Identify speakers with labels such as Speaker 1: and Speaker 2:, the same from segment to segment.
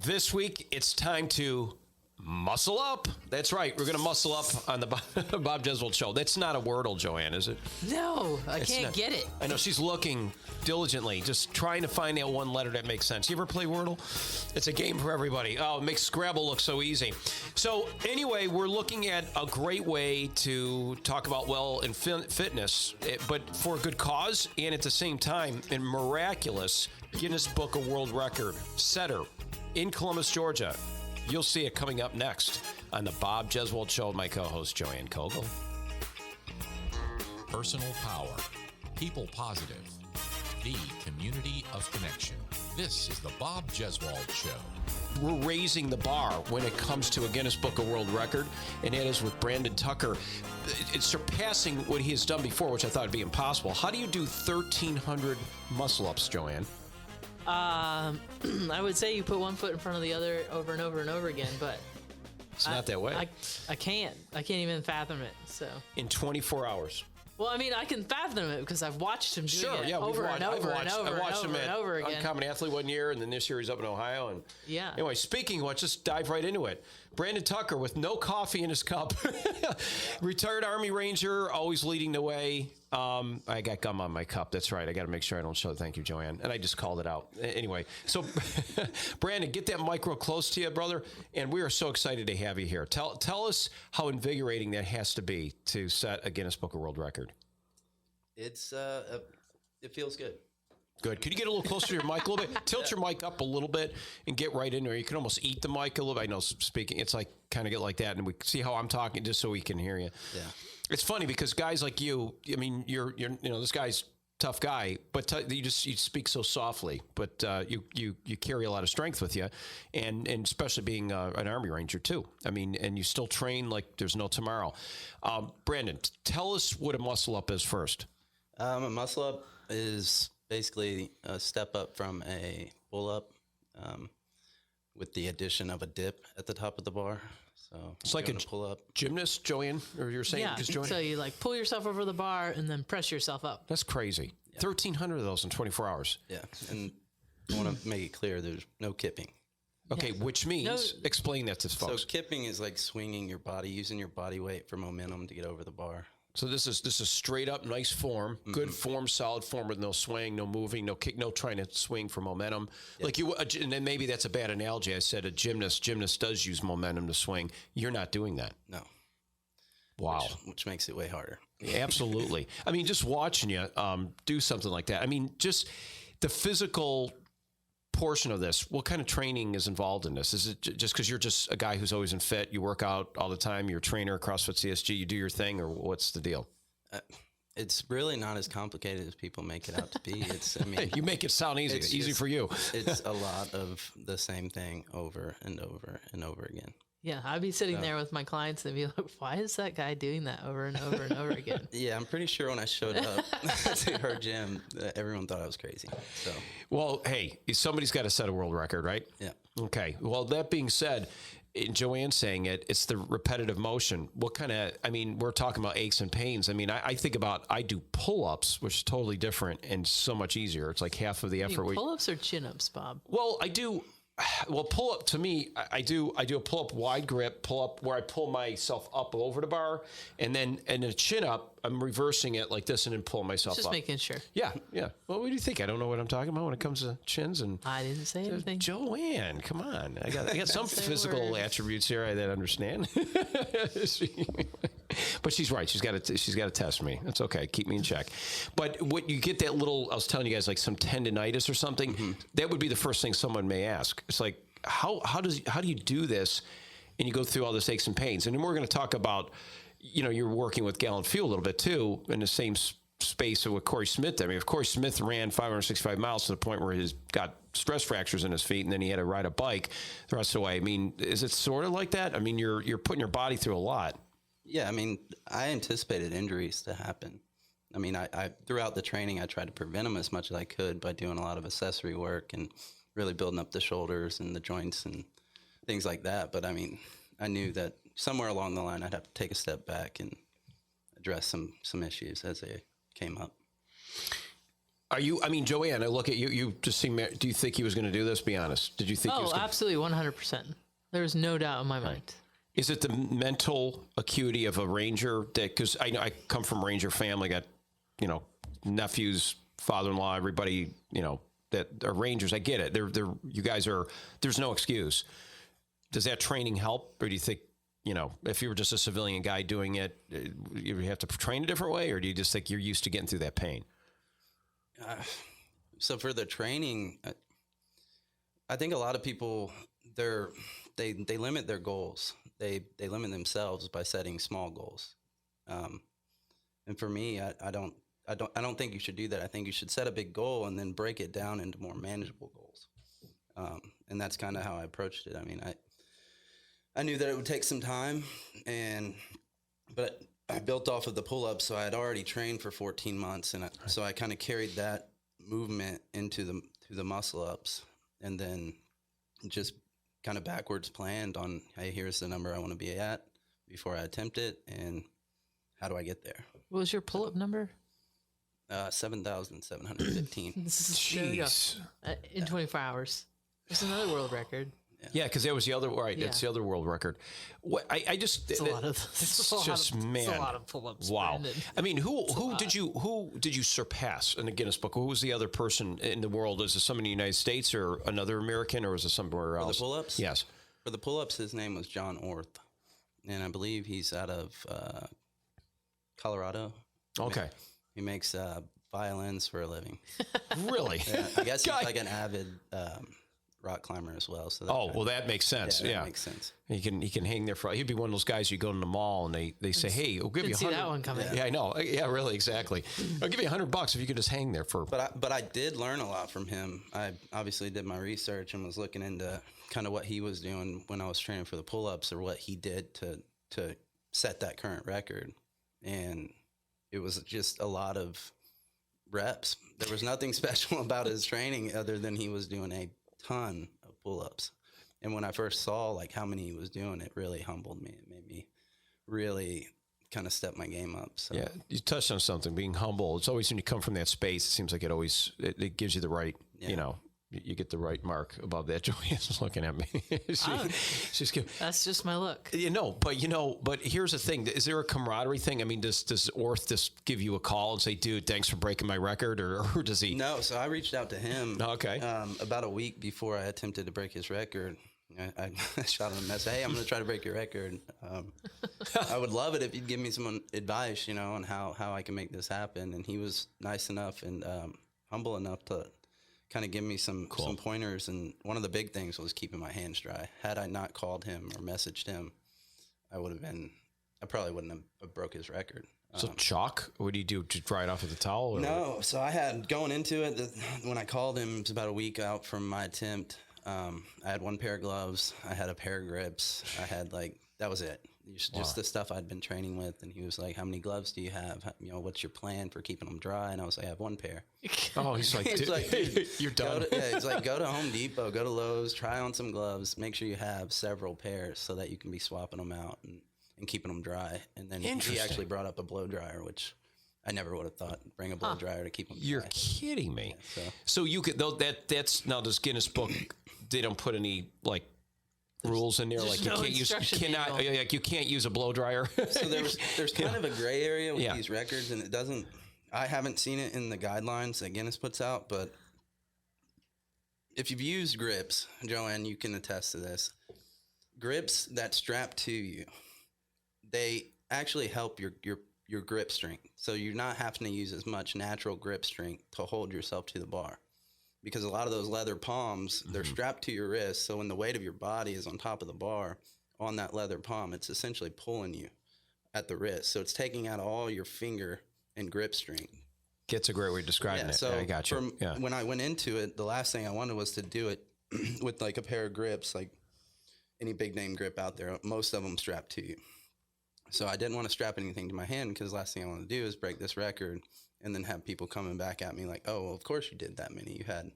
Speaker 1: This week, it's time to muscle up. That's right. We're going to muscle up on the Bob Jeswald Show. That's not a Wordle, Joanne, is it?
Speaker 2: No, I can't get it.
Speaker 1: I know she's looking diligently, just trying to find that one letter that makes sense. You ever play Wordle? It's a game for everybody. Oh, it makes Scrabble look so easy. So anyway, we're looking at a great way to talk about and fitness, but for a good cause, and at the same time, a miraculous Guinness Book of World Record setter in Columbus, Georgia. You'll see it coming up next on the Bob Jeswald Show with my co-host, Joanne Kogel.
Speaker 3: Personal power. People positive. The community of connection. This is the Bob Jeswald Show.
Speaker 1: We're raising the bar when it comes to a Guinness Book of World Record, and that is with Brandon Tucker. It's surpassing what he has done before, which I thought would be impossible. How do you do 1,300 muscle-ups, Joanne?
Speaker 2: I would say you put one foot in front of the other over and over and over again, but
Speaker 1: it's not that way.
Speaker 2: I can't even fathom it. So
Speaker 1: in 24 hours.
Speaker 2: Well, I mean, I can fathom it because I've watched him do it
Speaker 1: over
Speaker 2: and over and over again.
Speaker 1: Uncommon Athlete one year, and then this year he's up in Ohio. And
Speaker 2: yeah.
Speaker 1: Anyway, speaking of which, just dive right into it. Brandon Tucker with no coffee in his cup. Retired Army Ranger, always leading the way. I got gum on my cup. That's right. I got to make sure I don't show. Thank you, Joanne. And I just called it out. Anyway, so Brandon, get that mic real close to you, brother. And we are so excited to have you here. Tell us how invigorating that has to be to set a Guinness Book of World Record.
Speaker 4: It's it feels good.
Speaker 1: Good. Could you get a little closer to your mic a little bit? Tilt your mic up a little bit and get right in there. You can almost eat the mic a little bit. I know speaking, it's like kind of get like that, and we see how I'm talking just so we can hear you.
Speaker 4: Yeah.
Speaker 1: It's funny because guys like you, I mean, you're this guy's tough guy, but you speak so softly, but you carry a lot of strength with you, and especially being an Army Ranger too. I mean, and you still train like there's no tomorrow. Brandon, tell us what a muscle up is first.
Speaker 4: A muscle up is basically a step up from a pull up with the addition of a dip at the top of the bar. So
Speaker 1: it's like a
Speaker 4: pull up
Speaker 1: gymnast, Joanne, or you're saying?
Speaker 2: Yeah, so you like pull yourself over the bar and then press yourself up.
Speaker 1: That's crazy. Yeah. 1,300 of those in 24 hours.
Speaker 4: Yeah, and I want to make it clear there's no kipping.
Speaker 1: Okay, which means, explain that to folks.
Speaker 4: So kipping is like swinging your body, using your body weight for momentum to get over the bar.
Speaker 1: So this is straight up nice form, good form, solid form with no swing, no moving, no kick, no trying to swing for momentum. Yep. Like you, and then maybe that's a bad analogy. I said a gymnast does use momentum to swing. You're not doing that.
Speaker 4: No.
Speaker 1: Wow.
Speaker 4: Which makes it way harder.
Speaker 1: Absolutely. I mean, just watching you do something like that. I mean, just the physical portion of this, what kind of training is involved in this? Is it just because you're just a guy who's always in fit, you work out all the time, you're a trainer, CrossFit CSG, you do your thing, or what's the deal?
Speaker 4: It's really not as complicated as people make it out to be. It's, I mean,
Speaker 1: you make it sound easy. It's easy for you.
Speaker 4: It's a lot of the same thing over and over and over again.
Speaker 2: Yeah, I'd be sitting there with my clients and be like, why is that guy doing that over and over and over again?
Speaker 4: Yeah, I'm pretty sure when I showed up to her gym, everyone thought I was crazy. So,
Speaker 1: well, hey, somebody's got to set a world record, right?
Speaker 4: Yeah.
Speaker 1: Okay. Well, that being said, Joanne saying it's the repetitive motion. What kind of, I mean, we're talking about aches and pains. I mean, I think about, I do pull-ups, which is totally different and so much easier. It's like half of the effort.
Speaker 2: Pull-ups or chin-ups, Bob?
Speaker 1: Well, I do. Well, pull up to me, I do a pull up wide grip, pull up where I pull myself up over the bar, and a chin up, I'm reversing it like this and then pull myself
Speaker 2: Just
Speaker 1: up.
Speaker 2: making sure.
Speaker 1: Yeah. Well, what do you think? I don't know what I'm talking about when it comes to chins and.
Speaker 2: I didn't say anything.
Speaker 1: Joanne, come on! I got some physical attributes here that I understand. But she's right. She's got to test me. That's okay. Keep me in check. But what you get that little, I was telling you guys, like some tendinitis or something. Mm-hmm. That would be the first thing someone may ask. It's like, how do you do this? And you go through all this aches and pains. And then we're going to talk about, you're working with Gallant Fuel a little bit too in the same space of what Corey Smith did. I mean, if Corey Smith ran 565 miles to the point where he's got stress fractures in his feet, and then he had to ride a bike the rest of the way. I mean, is it sort of like that? I mean, you're putting your body through a lot.
Speaker 4: Yeah, I mean, I anticipated injuries to happen. I mean, I throughout the training, I tried to prevent them as much as I could by doing a lot of accessory work and really building up the shoulders and the joints and things like that. But I mean, I knew that somewhere along the line, I'd have to take a step back and address some issues as they came up.
Speaker 1: Are you? I mean, Joanne, I look at you. You just seem. Do you think he was going to do this? Be honest. Did you think? He was
Speaker 2: Oh,
Speaker 1: gonna,
Speaker 2: absolutely, 100%. There's no doubt in my mind.
Speaker 1: Is it the mental acuity of a ranger that? Because I know I come from ranger family. Got nephews, father-in-law, everybody. That are rangers. I get it. They're. You guys are. There's no excuse. Does that training help, or do you think? If you were just a civilian guy doing it, you have to train a different way, or do you just think you're used to getting through that pain?
Speaker 4: So for the training, I think a lot of people they limit their goals. They limit themselves by setting small goals. And for me, I don't think you should do that. I think you should set a big goal and then break it down into more manageable goals. And that's kind of how I approached it. I mean, I knew that it would take some time, but I built off of the pull-ups, so I had already trained for 14 months, and so I kind of carried that movement into the muscle-ups, and then just kind of backwards planned on, hey, here's the number I want to be at before I attempt it, and how do I get there?
Speaker 2: What was your pull-up number?
Speaker 4: 7,715.
Speaker 2: There you go.
Speaker 1: Jeez.
Speaker 2: In 24 hours. It's another world record.
Speaker 1: Yeah, because that was the other right.
Speaker 2: Yeah.
Speaker 1: It's the other world record. What I just
Speaker 2: It's a lot of.
Speaker 1: it's just man.
Speaker 2: It's a lot of pull-ups.
Speaker 1: Wow.
Speaker 2: Brandon.
Speaker 1: I mean, who did you surpass in the Guinness Book? Who was the other person in the world? Is it someone in the United States or another American, or is it somewhere else?
Speaker 4: For the pull-ups?
Speaker 1: Yes.
Speaker 4: For the pull-ups, his name was John Orth, and I believe he's out of Colorado.
Speaker 1: Okay.
Speaker 4: He makes violins for a living.
Speaker 1: Really?
Speaker 4: Yeah, I guess he's like an avid rock climber as well. So
Speaker 1: that makes sense. Yeah,
Speaker 4: that makes sense.
Speaker 1: He can hang there for. He'd be one of those guys you go to the mall and they say, "Hey, we'll give you
Speaker 2: Didn't see
Speaker 1: 100."
Speaker 2: that one coming.
Speaker 1: Yeah, I know. Yeah, really, exactly. I'll give you $100 if you could just hang there for.
Speaker 4: But I did learn a lot from him. I obviously did my research and was looking into kind of what he was doing when I was training for the pull-ups, or what he did to set that current record, and it was just a lot of reps. There was nothing special about his training other than he was doing a ton of pull-ups. And when I first saw like how many he was doing, it really humbled me. It made me really kind of step my game up. So
Speaker 1: Yeah, you touched on something, being humble. It's always when you come from that space, it seems like it gives you the right, you get the right mark above that. Joanne's looking at me. She's giving,
Speaker 2: That's just my look.
Speaker 1: but here's the thing. Is there a camaraderie thing? I mean, does Orth just give you a call and say, dude, thanks for breaking my record? Or does he?
Speaker 4: No, so I reached out to him
Speaker 1: Okay.
Speaker 4: About a week before I attempted to break his record. I shot him a message, hey, I'm going to try to break your record. I would love it if you'd give me some advice, on how I can make this happen. And he was nice enough and humble enough to kind of give me some pointers. And one of the big things was keeping my hands dry. Had I not called him or messaged him, I probably wouldn't have broke his record.
Speaker 1: So chalk? What do you do? Just dry it off with a towel? Or?
Speaker 4: No. So I had, going into it, when I called him, it was about a week out from my attempt. I had one pair of gloves. I had a pair of grips. I had that was it. Just the stuff I'd been training with. And he was like, how many gloves do you have? What's your plan for keeping them dry? And I was like, I have one pair.
Speaker 1: Oh, he's like,
Speaker 4: He's like, dude,
Speaker 1: you're done.
Speaker 4: He's like, go to Home Depot, go to Lowe's, try on some gloves, make sure you have several pairs so that you can be swapping them out and keeping them dry. And then he actually brought up a blow dryer, which I never would have thought, bring a blow dryer to keep them dry.
Speaker 1: You're kidding me.
Speaker 4: Yeah,
Speaker 1: so you could, though, that's now this Guinness Book, they don't put any rules in there, like
Speaker 2: no instruction manual.
Speaker 1: you can't use a blow dryer.
Speaker 4: So there's kind of a gray area with these records, and I haven't seen it in the guidelines that Guinness puts out, but if you've used grips, Joanne, you can attest to this. Grips that strap to you, they actually help your grip strength. So you're not having to use as much natural grip strength to hold yourself to the bar. Because a lot of those leather palms, they're strapped to your wrist. So when the weight of your body is on top of the bar, on that leather palm, it's essentially pulling you at the wrist. So it's taking out all your finger and grip strength.
Speaker 1: That's a great way of describing it.
Speaker 4: So
Speaker 1: I got you.
Speaker 4: When I went into it, the last thing I wanted was to do it with a pair of grips, like any big name grip out there. Most of them strap to you. So I didn't want to strap anything to my hand, because the last thing I want to do is break this record and then have people coming back at me like, oh, well, of course you did that many. You had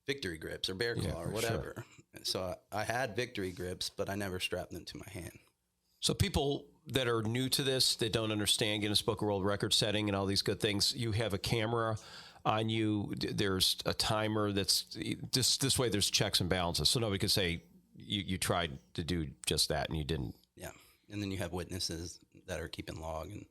Speaker 4: victory grips or bear claw or whatever. Sure. So I had victory grips, but I never strapped them to my hand.
Speaker 1: So people that are new to this, that don't understand Guinness Book of World Record setting and all these good things, you have a camera on you. There's a timer that's this way. There's checks and balances, so nobody could say you tried to do just that and you didn't.
Speaker 4: Yeah. And then you have witnesses that are keeping log and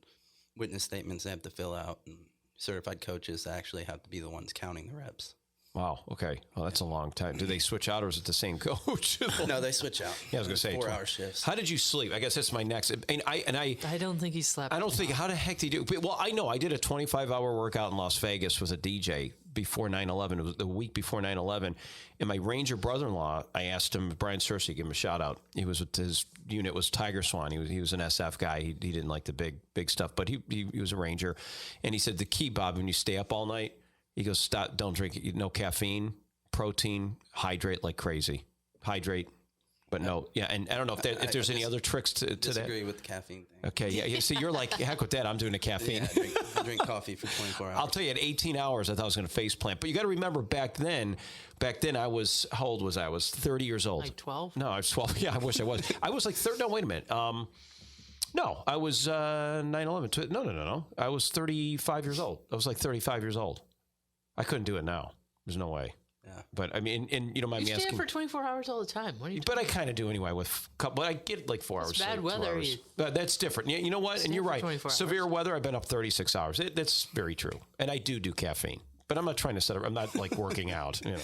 Speaker 4: witness statements they have to fill out, and certified coaches actually have to be the ones counting the reps.
Speaker 1: Wow. Okay. Well, that's a long time. Do they switch out, or is it the same coach?
Speaker 4: No, they switch out.
Speaker 1: Yeah, I was going to say
Speaker 4: 4-hour shifts.
Speaker 1: How did you sleep? I guess that's my next. And I
Speaker 2: don't think he slept.
Speaker 1: I don't think. How the heck did you do? Well, I know I did a 25-hour workout in Las Vegas with a DJ before 9/11. It was the week before 9/11. And my Ranger brother-in-law, I asked him, Brian Searcy, give him a shout out. He was with his unit was Tiger Swan. He was an SF guy. He didn't like the big stuff, but he was a Ranger. And he said the key, Bob, when you stay up all night, he goes, stop, don't drink, no caffeine, protein, hydrate like crazy. Hydrate, but no. Yeah, and I don't know if there's any other tricks to that.
Speaker 4: Disagree with the caffeine thing.
Speaker 1: Okay, yeah. See, you're like, heck with that. I'm doing the caffeine.
Speaker 4: Yeah, I drink coffee for 24 hours.
Speaker 1: I'll tell you, at 18 hours, I thought I was going to face plant. But you got to remember, back then, I was, how old was I? I was 30 years old.
Speaker 2: Like 12?
Speaker 1: No, I was 12. Yeah, I wish I was. I was like 30. No, wait a minute. No, I was 9/11. No. I was 35 years old. I was like 35 years old. I couldn't do it now. There's no way.
Speaker 4: Yeah.
Speaker 1: But I mean, and you don't mind
Speaker 2: You
Speaker 1: me
Speaker 2: stay up
Speaker 1: asking.
Speaker 2: for 24 hours all the time. What are you
Speaker 1: But I kind of do anyway. But I get like 4 hours.
Speaker 2: It's bad
Speaker 1: sleep, 2
Speaker 2: weather,
Speaker 1: hours.
Speaker 2: you-
Speaker 1: But that's different. Yeah, you know what? And you're
Speaker 2: for
Speaker 1: right.
Speaker 2: 24
Speaker 1: Severe weather, I've been up 36 hours. That's very true. And I do caffeine. But I'm not trying to set up. I'm not like working out. You know,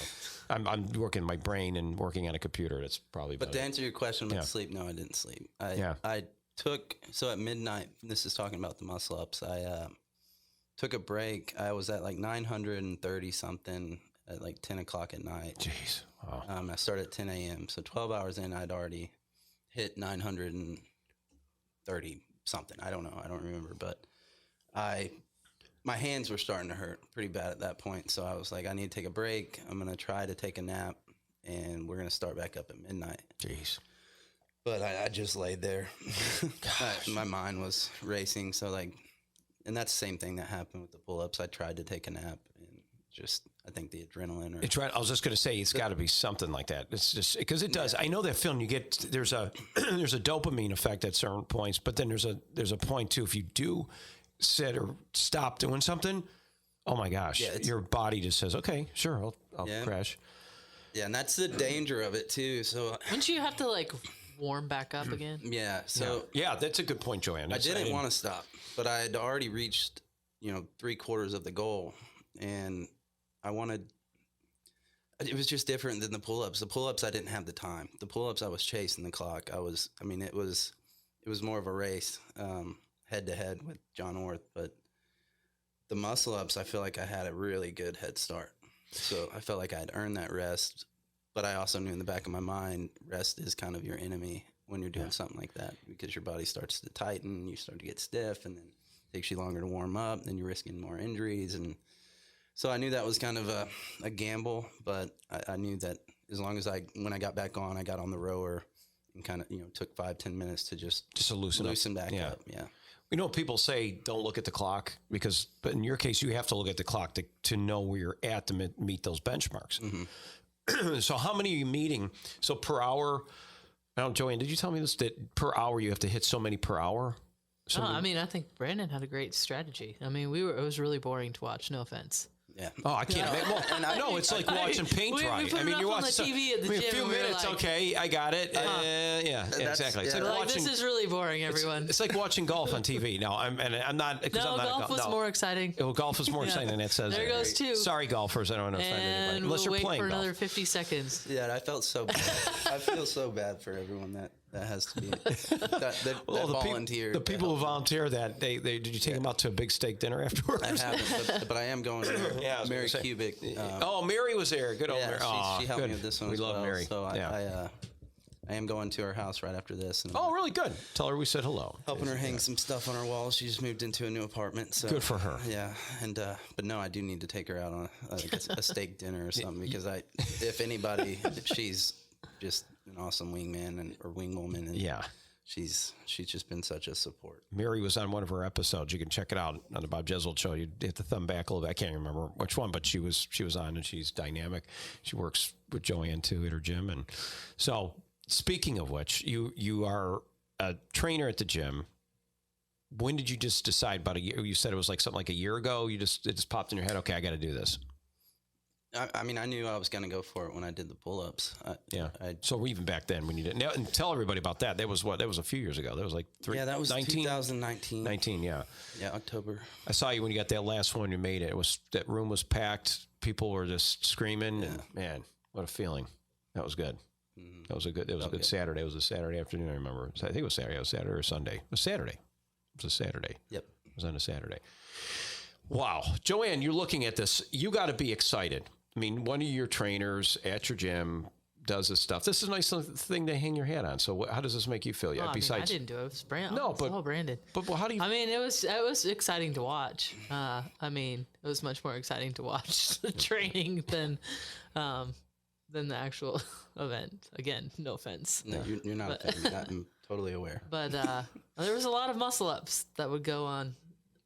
Speaker 1: I'm working my brain and working on a computer. That's probably.
Speaker 4: But
Speaker 1: about
Speaker 4: to
Speaker 1: it.
Speaker 4: answer your question about sleep, no, I didn't sleep. I took, so at midnight, this is talking about the muscle ups, I took a break. I was at like 930 something at like 10 o'clock at night.
Speaker 1: Jeez. Wow.
Speaker 4: I started at 10 a.m. So 12 hours in, I'd already hit 930 something. I don't know. I don't remember. But my hands were starting to hurt pretty bad at that point. So I was like, I need to take a break. I'm going to try to take a nap, and we're going to start back up at midnight.
Speaker 1: Jeez.
Speaker 4: But I just laid there. My mind was racing. So and that's the same thing that happened with the pull-ups. I tried to take a nap, and I think the adrenaline.
Speaker 1: It's right. I was just going to say it's got to be something like that. It's just because it does. I know that feeling you get. There's a there's a dopamine effect at certain points, but then there's a point too. If you do sit or stop doing something, oh my gosh, your body just says, okay, sure, I'll crash.
Speaker 4: Yeah, and that's the danger of it too. So
Speaker 2: Wouldn't you have to like warm back up again?
Speaker 4: yeah, so
Speaker 1: yeah, that's a good point, Joanne.
Speaker 4: I didn't want to stop, but I had already reached 3/4 of the goal, and I wanted. It was just different than the pull-ups. The pull-ups, I didn't have the time. The pull-ups, I was chasing the clock. It was more of a race, head to head with John Orth. But the muscle-ups, I feel like I had a really good head start. So I felt like I had earned that rest. But I also knew in the back of my mind, rest is kind of your enemy when you're doing something like that, because your body starts to tighten, you start to get stiff, and then it takes you longer to warm up, then you're risking more injuries. And so I knew that was kind of a gamble, but I knew that as long as when I got back on, I got on the rower and kind of, took 5-10 minutes to just loosen back up. Yeah.
Speaker 1: We know people say don't look at the clock but in your case, you have to look at the clock to know where you're at to meet those benchmarks. Mm-hmm. So how many are you meeting? So per hour, I don't, Joanne, did you tell me this, that per hour you have to hit so many per hour?
Speaker 2: I mean, I think Brandon had a great strategy. I mean, it was really boring to watch. No offense.
Speaker 4: Yeah.
Speaker 1: Oh, I can't. No, it's like watching paint dry.
Speaker 2: We put it
Speaker 1: you
Speaker 2: up
Speaker 1: watch
Speaker 2: on the TV at the gym.
Speaker 1: a few
Speaker 2: and we were
Speaker 1: minutes.
Speaker 2: like,
Speaker 1: Okay, I got it. Yeah, exactly. It's
Speaker 4: yeah.
Speaker 1: like
Speaker 2: Like,
Speaker 1: watching.
Speaker 2: this is really boring, everyone.
Speaker 1: It's like watching golf on TV. No, I'm not.
Speaker 2: No,
Speaker 1: I'm not
Speaker 2: golf was more exciting.
Speaker 1: Well, golf is more exciting than it says.
Speaker 2: There goes two.
Speaker 1: Sorry, golfers. I don't want to offend anybody.
Speaker 2: And
Speaker 1: Unless
Speaker 2: we'll
Speaker 1: you're
Speaker 2: wait
Speaker 1: playing
Speaker 2: for
Speaker 1: golf.
Speaker 2: another 50 seconds.
Speaker 4: Yeah, I felt so bad. I feel so bad for everyone that has to be that volunteer.
Speaker 1: The people who volunteer that did you take them out to a big steak dinner afterwards?
Speaker 4: I haven't, but I am going there.
Speaker 1: Yeah, I was
Speaker 4: Mary
Speaker 1: gonna say.
Speaker 4: Cubic.
Speaker 1: Mary was there. Good old Mary.
Speaker 4: She helped me with this one.
Speaker 1: We
Speaker 4: as
Speaker 1: love
Speaker 4: well.
Speaker 1: Mary.
Speaker 4: So I am going to her house right after this. And
Speaker 1: Oh, really good. Tell her we said hello.
Speaker 4: helping her hang some stuff on her wall. She just moved into a new apartment. So
Speaker 1: Good for her.
Speaker 4: Yeah, and but no, I do need to take her out on a steak dinner or something, because if anybody, she's just an awesome wingman or wingwoman, and
Speaker 1: Yeah.
Speaker 4: she's just been such a support.
Speaker 1: Mary was on one of her episodes. You can check it out on the Bob Jeswald show. You hit the thumb back a little bit. I can't remember which one, but she was on, and she's dynamic. She works with Joanne too at her gym. And so, speaking of which, you are a trainer at the gym. when did you just decide? About a year? You said it was like something like a year ago. It just popped in your head. Okay, I got to do this.
Speaker 4: I mean, I knew I was going to go for it when I did the pull-ups.
Speaker 1: So even back then when you did, now, and tell everybody about that. That was a few years ago. That was like
Speaker 4: that was 2019.
Speaker 1: 19, yeah.
Speaker 4: Yeah, October.
Speaker 1: I saw you when you got that last one you made it. That room was packed. People were just screaming.
Speaker 4: Yeah.
Speaker 1: And, man, what a feeling. That was good.
Speaker 4: Mm-hmm.
Speaker 1: That was a good Saturday. It was a Saturday afternoon, I remember. I think it was Saturday. It was Saturday or Sunday. It was Saturday. It was a Saturday.
Speaker 4: Yep.
Speaker 1: It was on a Saturday. Wow. Joanne, you're looking at this. You got to be excited. I mean, one of your trainers at your gym does this stuff. This is a nice thing to hang your hat on. So how does this make you feel? Yeah.
Speaker 2: I
Speaker 1: Besides,
Speaker 2: didn't do it. It was branded.
Speaker 1: No,
Speaker 2: It's all branded.
Speaker 1: But how do you?
Speaker 2: I mean, it was exciting to watch. I mean, it was much more exciting to watch the training than the actual event. Again, no offense.
Speaker 4: No, you're not a fan. I'm totally aware.
Speaker 2: But there was a lot of muscle ups that would go on.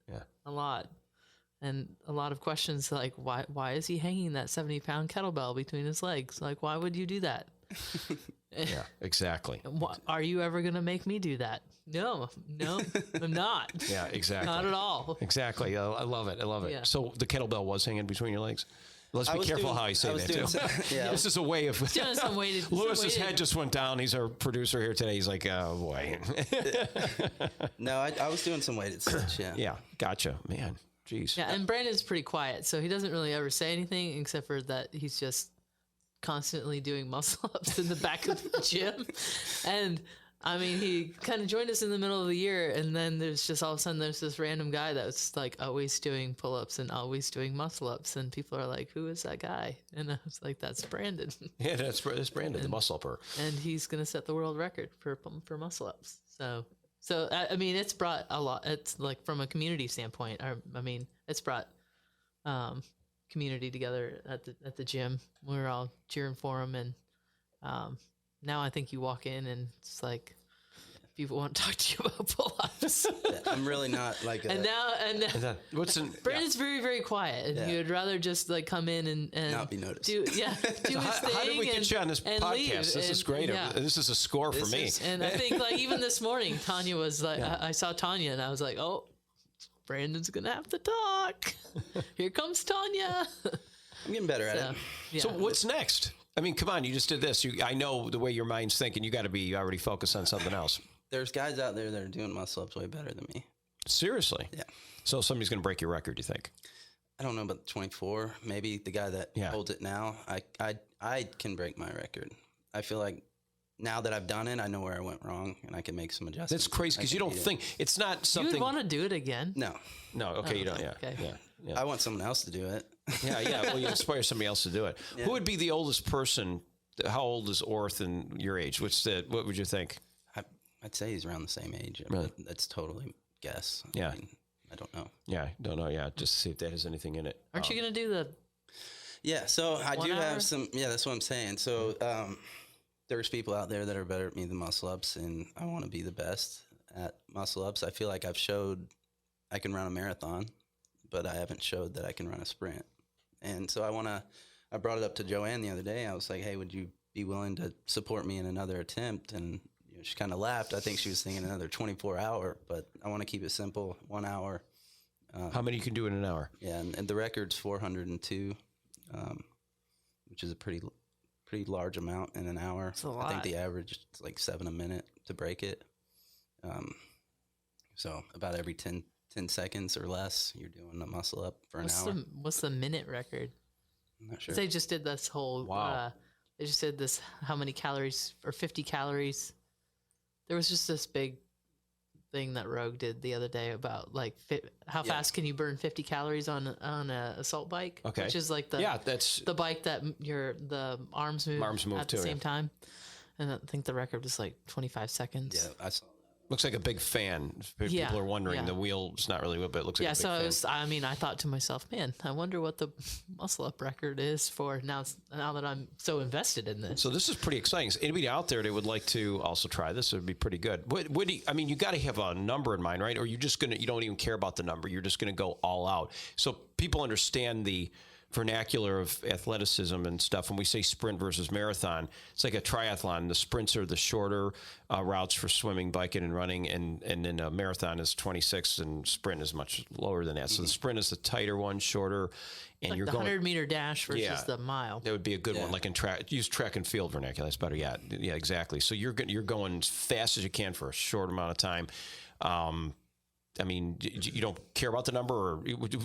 Speaker 1: Yeah.
Speaker 2: A lot. And a lot of questions like, why is he hanging that 70-pound kettlebell between his legs? Like, why would you do that?
Speaker 1: Yeah, exactly.
Speaker 2: Are you ever going to make me do that? No, I'm not.
Speaker 1: Yeah, exactly.
Speaker 2: Not at all.
Speaker 1: Exactly. I love it. I love it.
Speaker 2: Yeah.
Speaker 1: So the kettlebell was hanging between your legs? Let's be careful how I say that, too.
Speaker 4: Yeah.
Speaker 1: This is a way of...
Speaker 2: Doing some weighted.
Speaker 1: Lewis's head just went down. He's our producer here today. He's like, oh, boy.
Speaker 4: No, I was doing some weighted sets, yeah.
Speaker 1: Yeah, gotcha. Man, jeez.
Speaker 2: Yeah, and Brandon's pretty quiet, so he doesn't really ever say anything except for that he's just constantly doing muscle ups in the back of the gym. And I mean, he kind of joined us in the middle of the year, and then there's just all of a sudden there's this random guy that's like always doing pull-ups and always doing muscle-ups, and people are like, "Who is that guy?" And I was like, "That's Brandon."
Speaker 1: Yeah, that's Brandon, the muscle-upper.
Speaker 2: And he's gonna set the world record for muscle-ups. So I mean, it's brought a lot. It's like from a community standpoint. I mean, it's brought community together at the gym. We were all cheering for him, and now I think you walk in and it's like people want to talk to you about pull-ups.
Speaker 4: I'm really not like a...
Speaker 2: And now Brandon's very, very quiet, and he would rather just like come in and
Speaker 4: not be noticed.
Speaker 2: do his thing.
Speaker 1: How did we get you on this podcast?
Speaker 2: Leave.
Speaker 1: This is great.
Speaker 2: Yeah.
Speaker 1: This is a score for me.
Speaker 2: And I think like even this morning, Tanya was like, I saw Tanya and I was like, oh, Brandon's gonna have to talk. Here comes Tanya.
Speaker 4: I'm getting better at it.
Speaker 2: Yeah.
Speaker 1: So what's next? I mean, come on, you just did this. I know the way your mind's thinking. You got to be already focused on something else.
Speaker 4: There's guys out there that are doing muscle-ups way better than me.
Speaker 1: Seriously?
Speaker 4: Yeah.
Speaker 1: So somebody's going to break your record, you think?
Speaker 4: I don't know about 24. Maybe the guy that holds it now. I can break my record. I feel like now that I've done it, I know where I went wrong, and I can make some adjustments.
Speaker 1: That's crazy because you don't think it's not something.
Speaker 2: You would want to do it again?
Speaker 4: No.
Speaker 1: No. Okay, you don't. Yeah.
Speaker 2: Okay.
Speaker 1: Yeah.
Speaker 4: I want someone else to do it.
Speaker 1: Yeah. Well, you inspire somebody else to do it.
Speaker 4: Yeah.
Speaker 1: Who would be the oldest person? How old is Orth and your age? What would you think?
Speaker 4: I'd say he's around the same age.
Speaker 1: Really?
Speaker 4: That's totally guess.
Speaker 1: Yeah.
Speaker 4: I mean, I don't know.
Speaker 1: Yeah. Don't know. Yeah. Just to see if that has anything in it.
Speaker 2: Aren't you going to do the...
Speaker 4: Yeah. So I
Speaker 2: 1
Speaker 4: do
Speaker 2: hour?
Speaker 4: have some. Yeah, that's what I'm saying. So there's people out there that are better at me than muscle ups, and I want to be the best at muscle ups. I feel like I've showed I can run a marathon, but I haven't showed that I can run a sprint. And so I brought it up to Joanne the other day. I was like, hey, would you be willing to support me in another attempt? And she kind of laughed. I think she was thinking another 24-hour, but I want to keep it simple, 1 hour.
Speaker 1: How many you can do in an hour?
Speaker 4: Yeah, and the record's 402, which is a pretty large amount in an hour.
Speaker 2: That's a lot.
Speaker 4: I think the average is like 7 a minute to break it. So about every 10 seconds or less, you're doing a muscle up for an hour.
Speaker 2: What's the minute record?
Speaker 4: I'm not sure.
Speaker 2: They just did this whole...
Speaker 1: Wow.
Speaker 2: They just did this, how many calories, or 50 calories. There was just this big thing that Rogue did the other day about like how fast can you burn 50 calories on a assault bike?
Speaker 1: Okay.
Speaker 2: Which is like the bike that the arms move at the same time. And I think the record was like 25 seconds.
Speaker 4: Yeah, I saw that.
Speaker 1: Looks like a big fan. People are wondering. The wheel's not really what, but it looks like a big fan.
Speaker 2: I thought to myself, man, I wonder what the muscle up record is for now that I'm so invested in this.
Speaker 1: So this is pretty exciting. So anybody out there that would like to also try this, it would be pretty good. You got to have a number in mind, right? Or you don't even care about the number. You're just going to go all out. So people understand the vernacular of athleticism and stuff, when we say sprint versus marathon, it's like a triathlon. The sprints are the shorter routes for swimming, biking, and running, and then a marathon is 26, and sprint is much lower than that. So the sprint is the tighter one, shorter, and
Speaker 2: Like
Speaker 1: you're
Speaker 2: the
Speaker 1: going
Speaker 2: 100-meter dash versus
Speaker 1: Yeah.
Speaker 2: the mile.
Speaker 1: That would be a good one, like in track. Use track and field vernacular. That's better. Yeah, exactly. So you're going as fast as you can for a short amount of time. I mean, you don't care about the number, or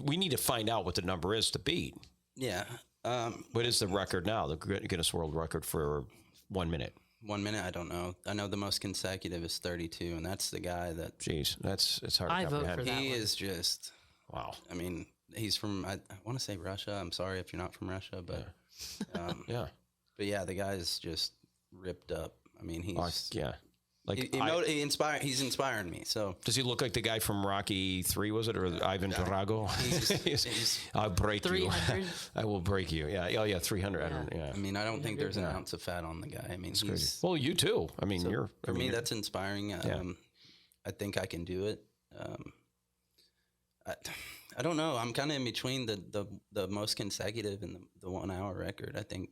Speaker 1: we need to find out what the number is to beat.
Speaker 4: Yeah.
Speaker 1: What is the record now? The Guinness World Record for 1 minute.
Speaker 4: 1 minute, I don't know. I know the most consecutive is 32, and that's the guy that
Speaker 1: Jeez, it's hard to
Speaker 2: I vote
Speaker 1: comprehend.
Speaker 2: for that.
Speaker 4: he
Speaker 2: one.
Speaker 4: is just.
Speaker 1: Wow.
Speaker 4: I mean, he's from. I want to say Russia. I'm sorry if you're not from Russia, but
Speaker 1: Yeah.
Speaker 4: but yeah, the guy is just ripped up. I mean, he's
Speaker 1: Yeah. Like
Speaker 4: he's inspiring me. So
Speaker 1: does he look like the guy from Rocky 3? Was it, or Ivan Drago? I'll break you.
Speaker 2: 300?
Speaker 1: I will break you. Yeah. Oh yeah. 300. I don't. Yeah.
Speaker 4: I mean, I don't think there's an ounce of fat on the guy. I mean, he's
Speaker 1: Well, you too. I mean,
Speaker 4: for me that's inspiring. I think I can do it. I don't know. I'm kind of in between the most consecutive and the 1 hour record. I think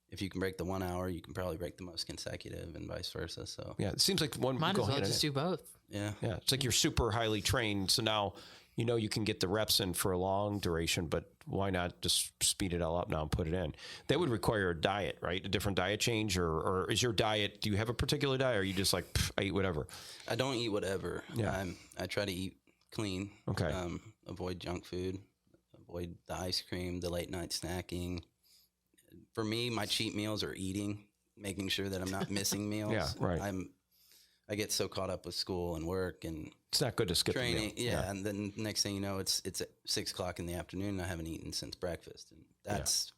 Speaker 4: if you can break the 1 hour, you can probably break the most consecutive, and vice versa. So
Speaker 1: Yeah. It seems like one.
Speaker 2: Might
Speaker 1: go
Speaker 2: as well
Speaker 1: hand in
Speaker 2: just
Speaker 1: hand.
Speaker 2: do both.
Speaker 4: yeah,
Speaker 1: Yeah, it's like you're super highly trained, so now you can get the reps in for a long duration, but why not just speed it all up now and put it in? That would require a diet, right? A different diet change, or is your diet? Do you have a particular diet, or are you just like I eat whatever?
Speaker 4: I don't eat whatever.
Speaker 1: Yeah.
Speaker 4: I try to eat clean.
Speaker 1: Okay.
Speaker 4: Avoid junk food. Avoid the ice cream, the late night snacking. For me, my cheat meals are eating, making sure that I'm not missing meals.
Speaker 1: Yeah, right.
Speaker 4: I get so caught up with school and work and
Speaker 1: It's not good to skip a meal.
Speaker 4: training. Yeah, and then next thing you know, it's at 6 o'clock in the afternoon, and I haven't eaten since breakfast, and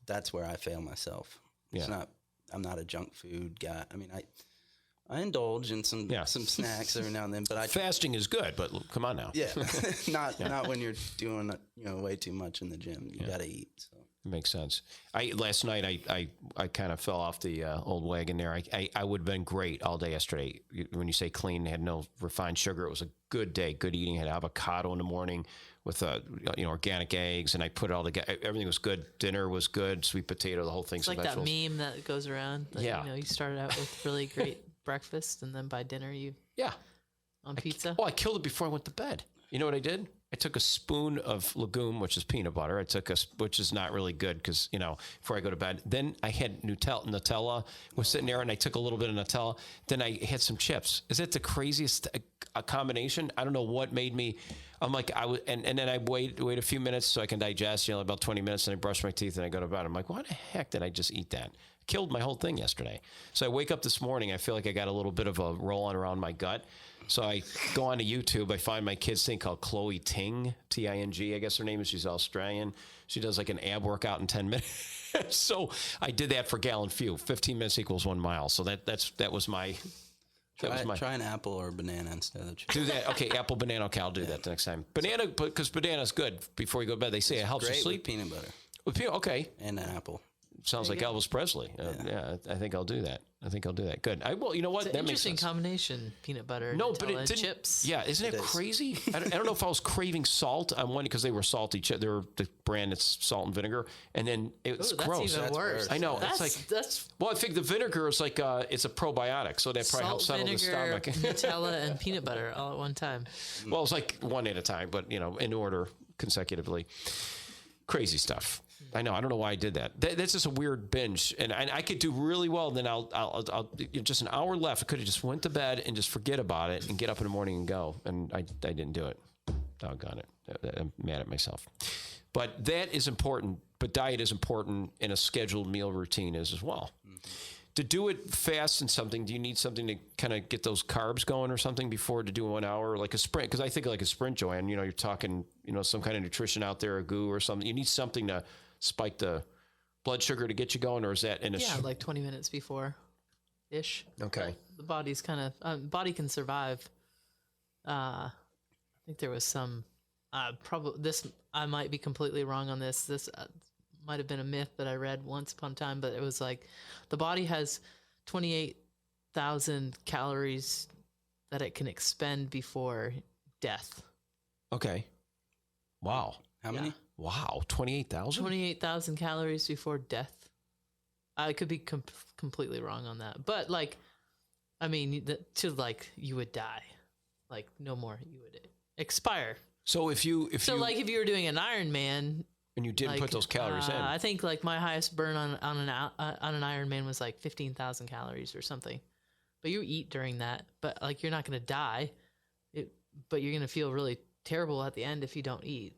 Speaker 4: that's where I fail myself. It's
Speaker 1: Yeah.
Speaker 4: not. I'm not a junk food guy. I mean, I indulge in some snacks every now and then, but I
Speaker 1: Fasting is good, but come on now.
Speaker 4: yeah, not when you're doing way too much in the gym. You gotta eat. So.
Speaker 1: Makes sense. Last night I kind of fell off the old wagon there. I would have been great all day yesterday. When you say clean, had no refined sugar. It was a good day, good eating. Had avocado in the morning with organic eggs, and I put it all together. Everything was good. Dinner was good. Sweet potato, the whole thing.
Speaker 2: It's
Speaker 1: Some
Speaker 2: like that
Speaker 1: vegetables.
Speaker 2: meme that goes around. That,
Speaker 1: Yeah.
Speaker 2: you started out with really great breakfast, and then by dinner you
Speaker 1: Yeah.
Speaker 2: on pizza.
Speaker 1: Oh, I killed it before I went to bed. You know what I did? I took a spoon of legume, which is peanut butter. Which is not really good because, before I go to bed. Then I had Nutella was sitting there, and I took a little bit of Nutella. Then I had some chips. Is that the craziest combination? I don't know what made me. I'm like, and then I wait a few minutes so I can digest, about 20 minutes, and I brush my teeth and I go to bed. I'm like, why the heck did I just eat that? Killed my whole thing yesterday. So I wake up this morning, I feel like I got a little bit of a rolling around my gut. So I go onto YouTube. I find my kid's thing called Chloe Ting, Ting, I guess her name is. She's Australian. She does like an ab workout in 10 minutes. So I did that for Gallon Few. 15 minutes equals 1 mile. So that was my.
Speaker 4: Try an apple or banana instead of chips.
Speaker 1: Do that. Okay, apple, banana. Okay, I'll do that the next time. Banana, because banana's good before you go to bed. They say it helps you
Speaker 4: Great
Speaker 1: sleep.
Speaker 4: with peanut butter
Speaker 1: Okay.
Speaker 4: and an apple.
Speaker 1: Sounds like Elvis Presley. Yeah, I think I'll do that. Good. I will. You know what?
Speaker 2: It's an interesting combination: peanut butter,
Speaker 1: No, but it
Speaker 2: Nutella,
Speaker 1: didn't.
Speaker 2: chips.
Speaker 1: Yeah, isn't it crazy? I don't know if I was craving salt on one because they were salty. They're the brand that's salt and vinegar, and then it's
Speaker 2: Ooh, that's
Speaker 1: gross.
Speaker 2: even worse.
Speaker 1: I know.
Speaker 2: That's
Speaker 1: Well, I think the vinegar is like it's a probiotic, so that probably helps
Speaker 2: salt,
Speaker 1: settle the
Speaker 2: vinegar,
Speaker 1: stomach.
Speaker 2: Nutella, and peanut butter all at one time.
Speaker 1: Well, it's like one at a time, but in order consecutively. Crazy stuff. I know. I don't know why I did that. That's just a weird binge, and I could do really well. And then I'll just an hour left. I could have just went to bed and just forget about it and get up in the morning and go. And I didn't do it. Doggone it. I'm mad at myself. But that is important. But diet is important, and a scheduled meal routine is as well. Mm-hmm. To do it fast and something, do you need something to kind of get those carbs going or something before to do 1 hour, like a sprint? Because I think like a sprint, Joanne, you're talking, some kind of nutrition out there, a goo or something. You need something to spike the blood sugar to get you going, or is that in a...
Speaker 2: Yeah, like 20 minutes before ish.
Speaker 1: Okay.
Speaker 2: The body's kind of, body can survive. I think there was some, I might be completely wrong on this. This might have been a myth that I read once upon a time, but it was like the body has 28,000 calories that it can expend before death.
Speaker 1: Okay. Wow.
Speaker 4: How many?
Speaker 1: Wow, 28,000?
Speaker 2: 28,000 calories before death. I could be completely wrong on that. But, like, I mean, you would die. Like, no more. You would expire.
Speaker 1: So if you
Speaker 2: if you were doing an Ironman
Speaker 1: and you didn't put those calories in,
Speaker 2: I think like my highest burn on an Ironman was like 15,000 calories or something. But you eat during that, but like you're not going to die. But you're going to feel really terrible at the end if you don't eat.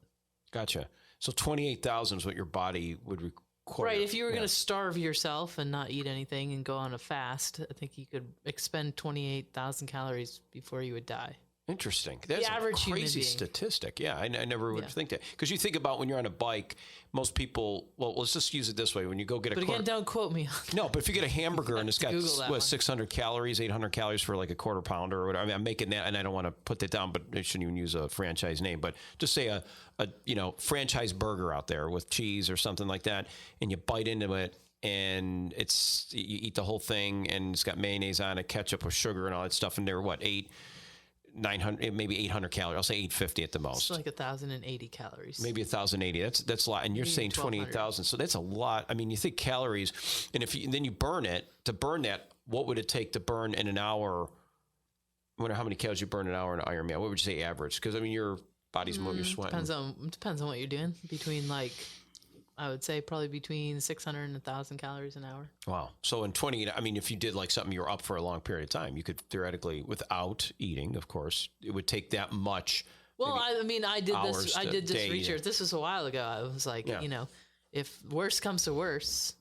Speaker 1: Gotcha. So 28,000 is what your body would require.
Speaker 2: Right. If you were going to starve yourself and not eat anything and go on a fast, I think you could expend 28,000 calories before you would die.
Speaker 1: Interesting. That's a crazy statistic. Yeah, I never would think that. Because you think about when you're on a bike, most people, well, let's just use it this way. When you go get a...
Speaker 2: But again, don't quote me.
Speaker 1: No, but if you get a hamburger and it's got, 600 calories, 800 calories for like a quarter pounder or whatever. I mean, I'm making that, and I don't want to put that down, but I shouldn't even use a franchise name. But just say a franchise burger out there with cheese or something like that, and you bite into it, and you eat the whole thing, and it's got mayonnaise on it, ketchup with sugar and all that stuff, and they're 900, maybe 800 calories. I'll say 850 at the most.
Speaker 2: It's like 1,080 calories.
Speaker 1: Maybe 1,080. That's a lot. And you're saying 28,000. So that's a lot. I mean, you think calories, and then you burn it. To burn that, what would it take to burn in an hour? I wonder how many calories you burn an hour in an Ironman. What would you say average? Because I mean, your body's moving, you're sweating.
Speaker 2: Depends on what you're doing. I would say probably between 600 and 1,000 calories an hour.
Speaker 1: Wow. So in 20, I mean, if you did like something you were up for a long period of time, you could theoretically, without eating, of course, it would take that much.
Speaker 2: Well, I did this research. This was a while ago. I was like, if worse comes to worse,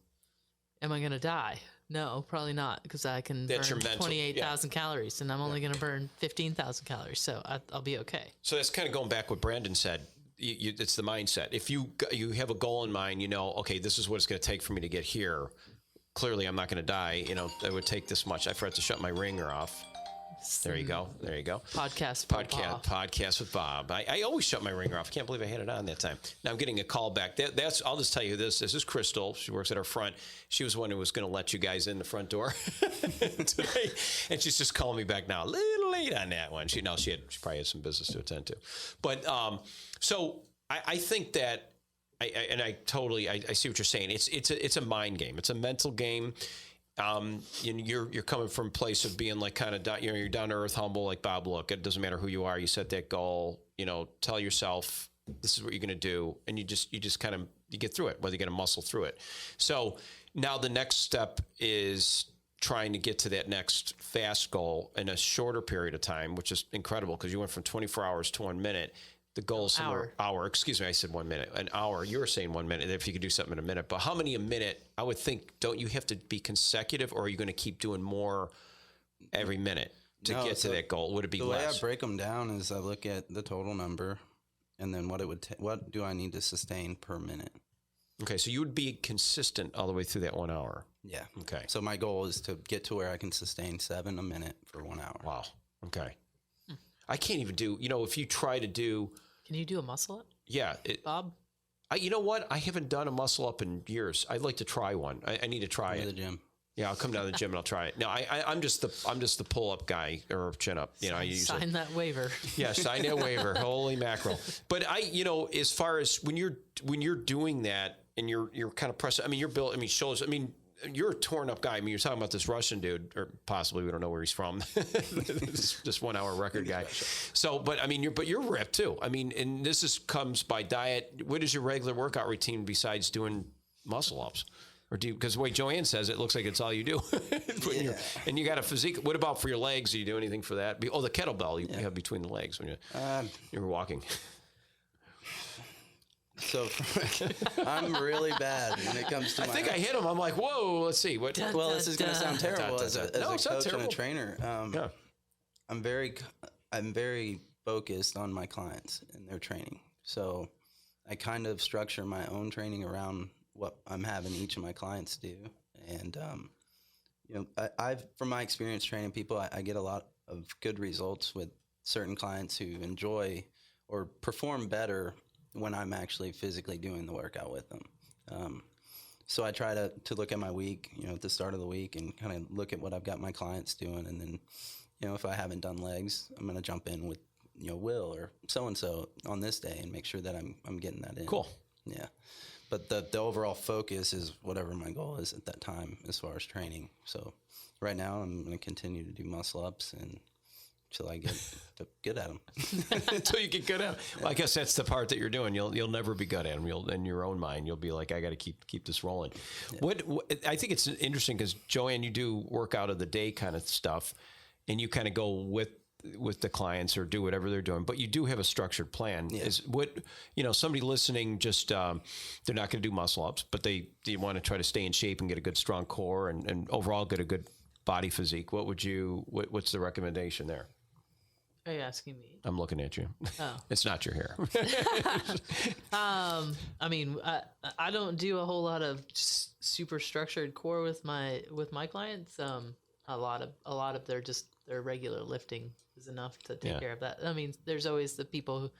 Speaker 2: am I going to die? No, probably not, because I can burn 28,000 calories, and I'm only going to burn 15,000 calories, so I'll be okay.
Speaker 1: So that's kind of going back what Brandon said. It's the mindset. If you have a goal in mind, okay, this is what it's going to take for me to get here. Clearly, I'm not going to die. It would take this much. I forgot to shut my ringer off. There you go. Podcast with Bob. I always shut my ringer off. I can't believe I had it on that time. Now I'm getting a call back. I'll just tell you this. This is Crystal. She works at our front. She was the one who was going to let you guys in the front door today, and she's just calling me back now. A little late on that one. She probably had some business to attend to, but so I think that I see what you're saying. It's a mind game. It's a mental game. You're coming from a place of being like kind of down, you're down to earth, humble, like Bob. Look, it doesn't matter who you are. You set that goal. Tell yourself this is what you're going to do, and you just kind of get through it. Whether you're going to muscle through it. So now the next step is trying to get to that next fast goal in a shorter period of time, which is incredible because you went from 24 hours to 1 minute. The goal is hour. Excuse me, I said 1 minute. An hour. You were saying 1 minute. If you could do something in a minute, but how many a minute? I would think. Don't you have to be consecutive, or are you going to keep doing more every minute to get to that goal? Would it be less?
Speaker 4: The way I break them down is I look at the total number, and then what do I need to sustain per minute?
Speaker 1: Okay, so you would be consistent all the way through that 1 hour.
Speaker 4: Yeah.
Speaker 1: Okay.
Speaker 4: So my goal is to get to where I can sustain 7 a minute for 1 hour.
Speaker 1: Wow. Okay. I can't even do. If you try to do.
Speaker 2: Can you do a muscle up?
Speaker 1: Yeah,
Speaker 2: Bob.
Speaker 1: You know what? I haven't done a muscle up in years. I'd like to try one. I need to try it.
Speaker 4: To the gym.
Speaker 1: Yeah, I'll come down to the gym and I'll try it. No, I'm just the pull up guy or chin up.
Speaker 2: Sign that waiver.
Speaker 1: Yeah, sign that waiver. Holy mackerel! But as far as when you're doing that and you're kind of pressing. I mean, you're built. I mean, shoulders. I mean. You're a torn up guy. I mean, you're talking about this Russian dude, or possibly we don't know where he's from. This 1 hour record guy. So, but I mean, you're ripped too. I mean, and this comes by diet. What is your regular workout routine besides doing muscle ups? Or because the way Joanne says it, looks like it's all you do. And you got a physique. What about for your legs? Do you do anything for that? Oh, the kettlebell you have between the legs when you're walking.
Speaker 4: So I'm really bad when it comes to
Speaker 1: I think I hit him. I'm like, whoa, let's see. What?
Speaker 4: Well, this is going to sound terrible as a coach and a trainer.
Speaker 1: Yeah.
Speaker 4: I'm very focused on my clients and their training. So I kind of structure my own training around what I'm having each of my clients do. And, from my experience training people, I get a lot of good results with certain clients who enjoy or perform better when I'm actually physically doing the workout with them. So I try to look at my week, at the start of the week and kind of look at what I've got my clients doing. And then, if I haven't done legs, I'm going to jump in with, Will or so-and-so on this day and make sure that I'm getting that in.
Speaker 1: Cool.
Speaker 4: Yeah. But the overall focus is whatever my goal is at that time as far as training. So right now I'm going to continue to do muscle ups until I get good at them.
Speaker 1: Until you get good at them. Well, I guess that's the part that you're doing. You'll never be good at them. In your own mind, you'll be like, I got to keep this rolling. Yeah. What I think it's interesting because Joanne, you do work out of the day kind of stuff, and you kind of go with the clients or do whatever they're doing, but you do have a structured plan. Yeah. Is what, somebody listening, just, they're not going to do muscle ups, but they want to try to stay in shape and get a good strong core and overall get a good body physique. What's the recommendation there?
Speaker 2: Are you asking me?
Speaker 1: I'm looking at you.
Speaker 2: Oh. It's
Speaker 1: not your hair.
Speaker 2: I mean, I don't do a whole lot of super structured core with my clients. A lot of their regular lifting is enough to take care of that. I mean, there's always the people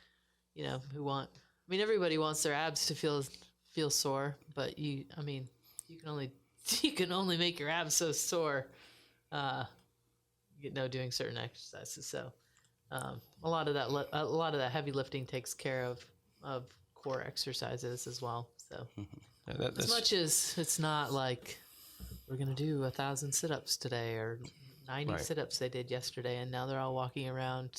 Speaker 2: who want. I mean, everybody wants their abs to feel sore, but you can only make your abs so sore, doing certain exercises. So, a lot of that heavy lifting takes care of core exercises as well. So, as much as it's not like we're gonna do 1,000 sit-ups today or 90 sit-ups they did yesterday, and now they're all walking around.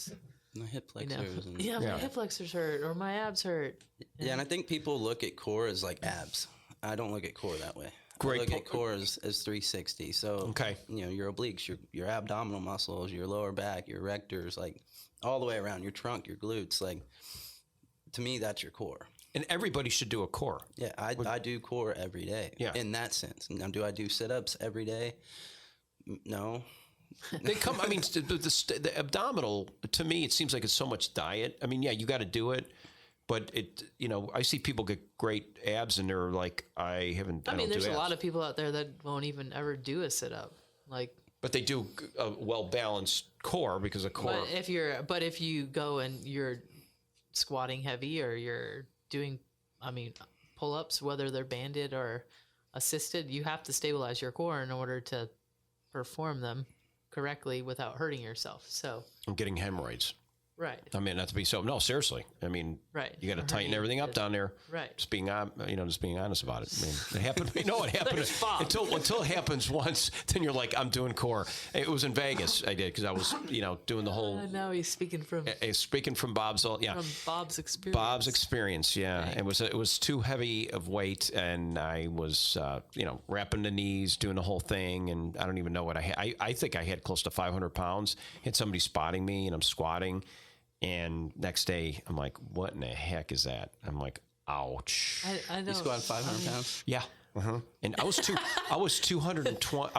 Speaker 4: My hip flexors.
Speaker 2: My hip flexors hurt or my abs hurt.
Speaker 4: Yeah, and I think people look at core as like abs. I don't look at core that way. I look at core as 360. So, your obliques, your abdominal muscles, your lower back, your rectors, like all the way around, your trunk, your glutes. Like, to me, that's your core.
Speaker 1: And everybody should do a core.
Speaker 4: Yeah, I do core every day. Yeah. In that sense. Now, do I do sit-ups every day? No.
Speaker 1: They come. I mean, the abdominal. To me, it seems like it's so much diet. I mean, yeah, you got to do it, but I see people get great abs, and they're like, I mean,
Speaker 2: there's a lot of people out there that won't even ever do a sit-up,
Speaker 1: But they do a well-balanced core because a core.
Speaker 2: But if you go and you're squatting heavy or you're doing, pull-ups, whether they're banded or assisted, you have to stabilize your core in order to perform them correctly without hurting yourself. So
Speaker 1: I'm getting hemorrhoids.
Speaker 2: Right.
Speaker 1: I mean, not to be so. No, seriously. I mean, you got to tighten everything up down there.
Speaker 2: Right.
Speaker 1: Just being honest about it. I mean, it happened. It happened until it happens once. Then you're like, I'm doing core. It was in Vegas. I did because I was, doing the whole.
Speaker 2: Now he's speaking from.
Speaker 1: Speaking from Bob's. Yeah.
Speaker 2: From Bob's experience.
Speaker 1: Bob's experience. Yeah. Right. It was too heavy of weight, and I was, wrapping the knees, doing the whole thing, and I don't even know what I had. I think I had close to 500 pounds. Had somebody spotting me, and I'm squatting. And next day, I'm like, what in the heck is that? I'm like, ouch.
Speaker 2: I don't.
Speaker 4: You squat 500 pounds?
Speaker 1: Yeah. Uh-huh. And I was 220. I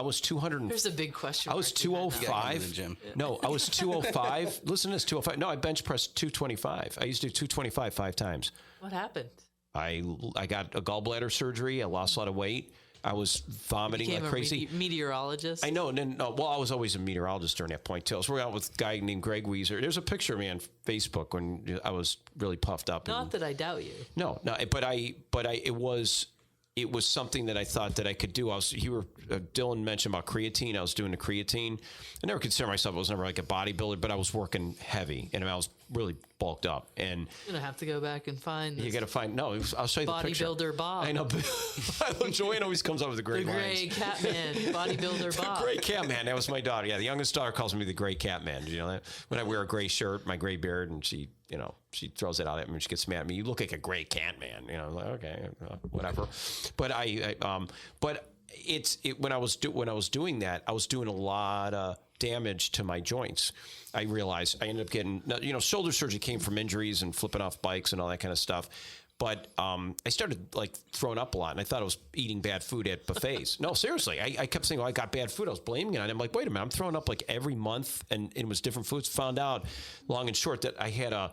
Speaker 1: was 200.
Speaker 2: There's a big question.
Speaker 1: I was 205. No, I was 205. Listen to this, 205. No, I bench pressed 225. I used to do 225 5 times.
Speaker 2: What happened?
Speaker 1: I got a gallbladder surgery. I lost a lot of weight. I was vomiting like crazy.
Speaker 2: Meteorologist.
Speaker 1: I know. And then, I was always a meteorologist during that point too. I was working out with a guy named Greg Weezer. There's a picture of me on Facebook when I was really puffed up.
Speaker 2: Not that I doubt you.
Speaker 1: No. It was something that I thought that I could do. Dylan mentioned about creatine. I was doing the creatine. I never considered myself. I was never like a bodybuilder, but I was working heavy and I was really bulked up. And
Speaker 2: you're gonna have to go back and find.
Speaker 1: You got to find. No, I'll show you the picture.
Speaker 2: Bodybuilder Bob.
Speaker 1: I know. Joanne always comes up with the great lines.
Speaker 2: The gray cat man, bodybuilder Bob.
Speaker 1: The gray cat man. That was my daughter. Yeah, the youngest daughter calls me the gray cat man. Did you know that? When I wear a gray shirt, my gray beard, and she throws it out at me and she gets mad at me. You look like a gray cat man. I'm like, okay, whatever. But when I was doing that, I was doing a lot of damage to my joints. I realized I ended up getting, shoulder surgery came from injuries and flipping off bikes and all that kind of stuff. But I started throwing up a lot, and I thought I was eating bad food at buffets. No, seriously, I kept saying, I got bad food. I was blaming it on it. I'm like, wait a minute, I'm throwing up every month, and it was different foods. Found out, long and short, that I had a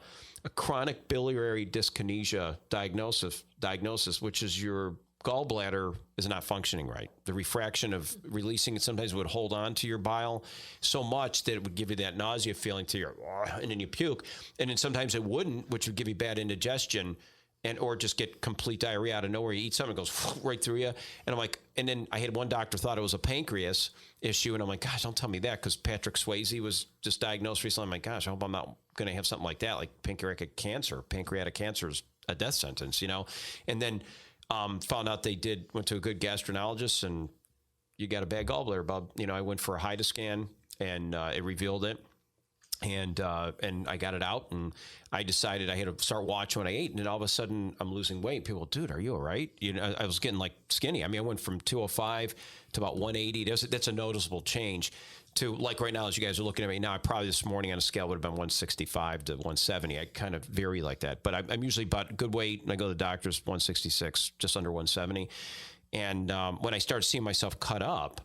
Speaker 1: chronic biliary dyskinesia diagnosis, which is your gallbladder is not functioning right. The refraction of releasing it sometimes would hold on to your bile so much that it would give you that nausea feeling and then you puke. And then sometimes it wouldn't, which would give you bad indigestion or just get complete diarrhea out of nowhere. You eat something, it goes right through you. And I'm like, and then I had one doctor thought it was a pancreas issue. And I'm like, gosh, don't tell me that, because Patrick Swayze was just diagnosed recently. I'm like, gosh, I hope I'm not going to have something like that, like pancreatic cancer. Pancreatic cancer is a death sentence, And then found out went to a good gastroenterologist, and you got a bad gallbladder, bub. I went for a HIDA scan, and it revealed it. And I got it out, and I decided I had to start watching when I ate. And then all of a sudden, I'm losing weight. People, dude, are you all right? I was getting like skinny. I mean, I went from 205 to about 180. That's a noticeable change. To like right now, as you guys are looking at me now, I probably this morning on a scale would have been 165 to 170. I kind of vary like that, but I'm usually about good weight. And I go to the doctor's 166, just under 170. And when I started seeing myself cut up,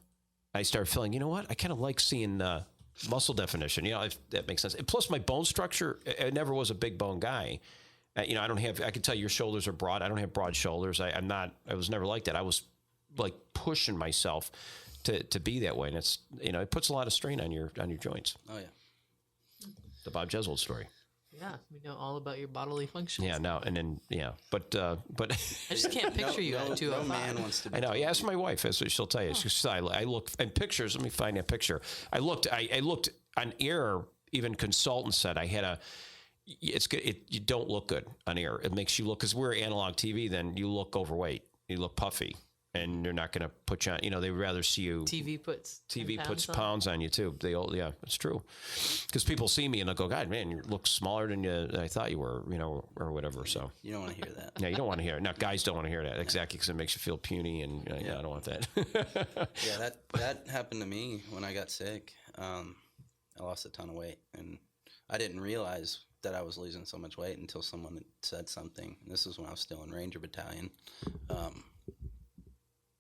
Speaker 1: I started feeling, you know what? I kind of like seeing muscle definition, if that makes sense. And plus my bone structure, I never was a big bone guy. I can tell your shoulders are broad. I don't have broad shoulders. I was never like that. I was like pushing myself to be that way. And it's, it puts a lot of strain on your joints.
Speaker 4: Oh yeah.
Speaker 1: The Bob Jeswald story.
Speaker 2: Yeah, we know all about your bodily functions.
Speaker 1: Yeah, no, and then but
Speaker 2: I just can't picture you at 205.
Speaker 4: No man wants to be
Speaker 1: I know. Yeah, ask my wife. That's what she'll tell you. She says, I look in pictures. Let me find that picture. I looked on air. Even consultants said I had it's good. You don't look good on air. It makes you look, because we're analog TV. Then you look overweight. You look puffy, and they're not going to put you on. They'd rather see you.
Speaker 2: TV puts
Speaker 1: pounds on you too. Yeah, it's true. Because people see me and they'll go, God, man, you look smaller than I thought you were, or whatever. So
Speaker 4: you don't want to hear that.
Speaker 1: Yeah, you don't want to hear it. Now, guys don't want to hear that exactly, because it makes you feel puny, and I don't want that.
Speaker 4: Yeah, that happened to me when I got sick. I lost a ton of weight, and I didn't realize that I was losing so much weight until someone had said something. And this was when I was still in Ranger Battalion.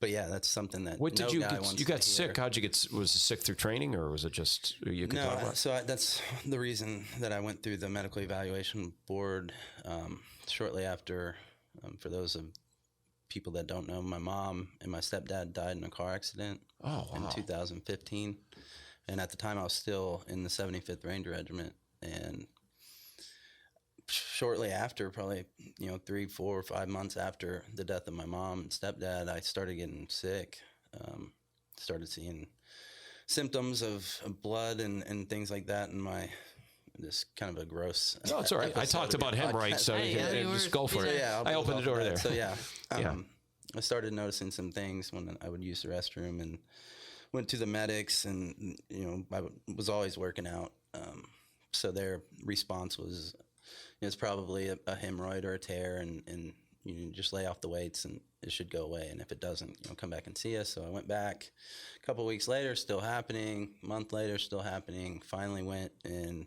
Speaker 4: But yeah, that's something that
Speaker 1: what did you
Speaker 4: guy
Speaker 1: get?
Speaker 4: wants
Speaker 1: You got
Speaker 4: to
Speaker 1: sick.
Speaker 4: hear.
Speaker 1: How'd you get? Was it sick through training, or was it just you could talk about?
Speaker 4: So that's the reason that I went through the medical evaluation board shortly after. For those of people that don't know, my mom and my stepdad died in a car accident in 2015, and at the time I was still in the 75th Ranger Regiment, and shortly after, probably 3, 4, or 5 months after the death of my mom and stepdad, I started getting sick. Started seeing symptoms of blood and things like that in my this kind of a gross.
Speaker 1: No, it's all right. I talked about hemorrhoids, so you can just go for it.
Speaker 4: Yeah,
Speaker 1: I opened the door there.
Speaker 4: So I started noticing some things when I would use the restroom, and went to the medics, and I was always working out. So their response was, it's probably a hemorrhoid or a tear, and you just lay off the weights and it should go away. And if it doesn't, come back and see us. So I went back a couple of weeks later, still happening. A month later, still happening. Finally went and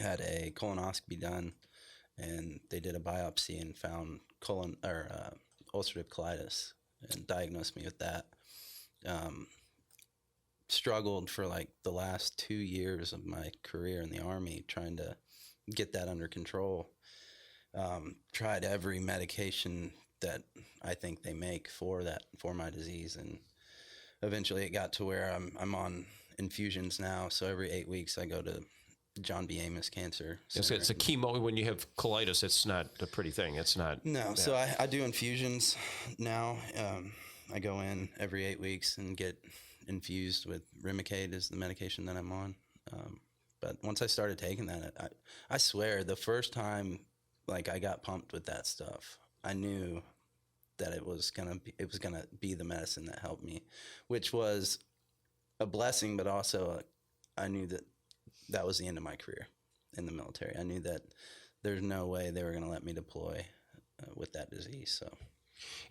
Speaker 4: had a colonoscopy done, and they did a biopsy and found ulcerative colitis and diagnosed me with that. Struggled for like the last 2 years of my career in the Army trying to get that under control. Tried every medication that I think they make for my disease, and eventually it got to where I'm on infusions now. So every 8 weeks I go to John B. Amos Cancer Center.
Speaker 1: It's a chemo. When you have colitis, it's not a pretty thing. It's not.
Speaker 4: No, yeah. So I do infusions now. I go in every 8 weeks and get infused with Remicade is the medication that I'm on. But once I started taking that, I swear the first time like I got pumped with that stuff, I knew that it was gonna be the medicine that helped me, which was a blessing, but also I knew that was the end of my career in the military. I knew that there's no way they were gonna let me deploy with that disease. So.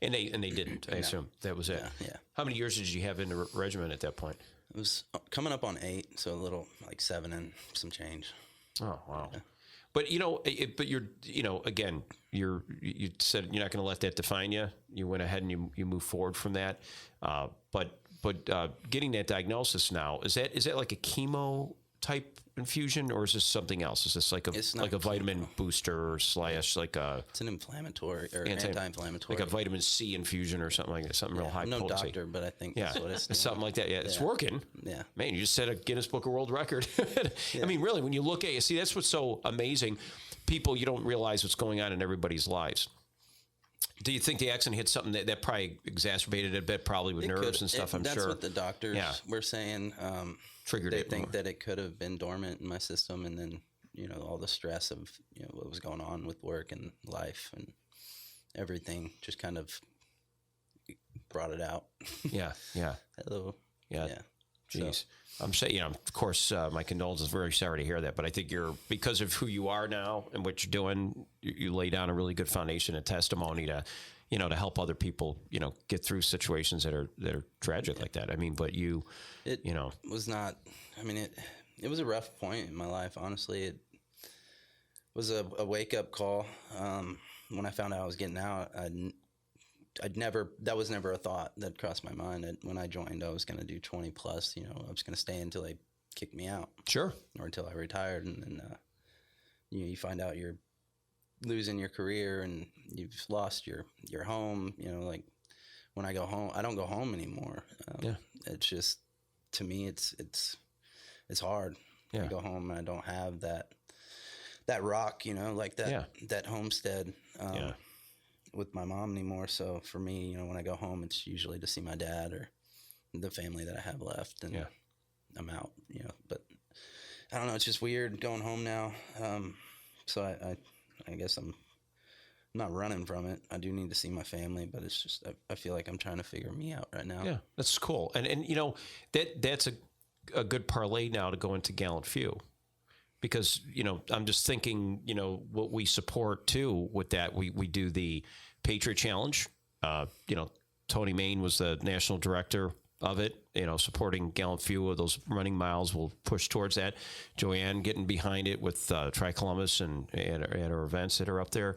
Speaker 1: And they didn't. I assume that was it.
Speaker 4: Yeah.
Speaker 1: How many years did you have in the regiment at that point?
Speaker 4: It was coming up on 8, so a little like 7 and some change.
Speaker 1: Oh wow! Yeah. But again, you said you're not going to let that define you. You went ahead and you moved forward from that. But getting that diagnosis now, is that like a chemo type infusion, or is this something else? Is this like a vitamin booster / like a?
Speaker 4: It's an inflammatory or anti-inflammatory,
Speaker 1: like a vitamin C infusion or something like that. Something real high.
Speaker 4: I'm no
Speaker 1: potency.
Speaker 4: doctor, but I think that's what it's
Speaker 1: something like that. Yeah, it's working.
Speaker 4: Yeah,
Speaker 1: man, you just set a Guinness Book of World Record. I mean, really, when you look at see, that's what's so amazing. People, you don't realize what's going on in everybody's lives. Do you think the accident hit something that probably exacerbated it a bit, probably with nerves and stuff? I'm sure.
Speaker 4: That's what the doctors were saying.
Speaker 1: Triggered
Speaker 4: they
Speaker 1: it
Speaker 4: think
Speaker 1: more.
Speaker 4: that it could have been dormant in my system, and then all the stress of, what was going on with work and life and everything just kind of brought it out.
Speaker 1: Yeah.
Speaker 4: Hello.
Speaker 1: Yeah.
Speaker 4: Yeah.
Speaker 1: Jeez. I'm saying, of course, my condolences. Very sorry to hear that, but I think because of who you are now and what you're doing, you lay down a really good foundation and testimony to, to help other people, get through situations that are tragic like that. I mean, but
Speaker 4: it was not, I mean, it was a rough point in my life. Honestly, it was a wake up call. When I found out I was getting out, that was never a thought that crossed my mind. When I joined, I was going to do 20 plus, I was going to stay until they kicked me out.
Speaker 1: Sure.
Speaker 4: Or until I retired. And then, you find out you're losing your career and you've lost your home, like when I go home, I don't go home anymore. It's just, to me, it's hard.
Speaker 1: Yeah.
Speaker 4: I go home and I don't have that rock, like that homestead. With my mom anymore. So for me, when I go home, it's usually to see my dad or the family that I have left, and I'm out, but I don't know. It's just weird going home now. So I guess I'm not running from it. I do need to see my family, but it's just, I feel like I'm trying to figure me out right now.
Speaker 1: Yeah, that's cool. And that's a good parlay now to go into Gallant Few. Because, I'm just thinking, what we support too with that, we do the Patriot Challenge. Tony Main was the national director of it, supporting Gallant Few of those running miles. We'll push towards that. Joanne getting behind it with Tri-Columbus and our events that are up there,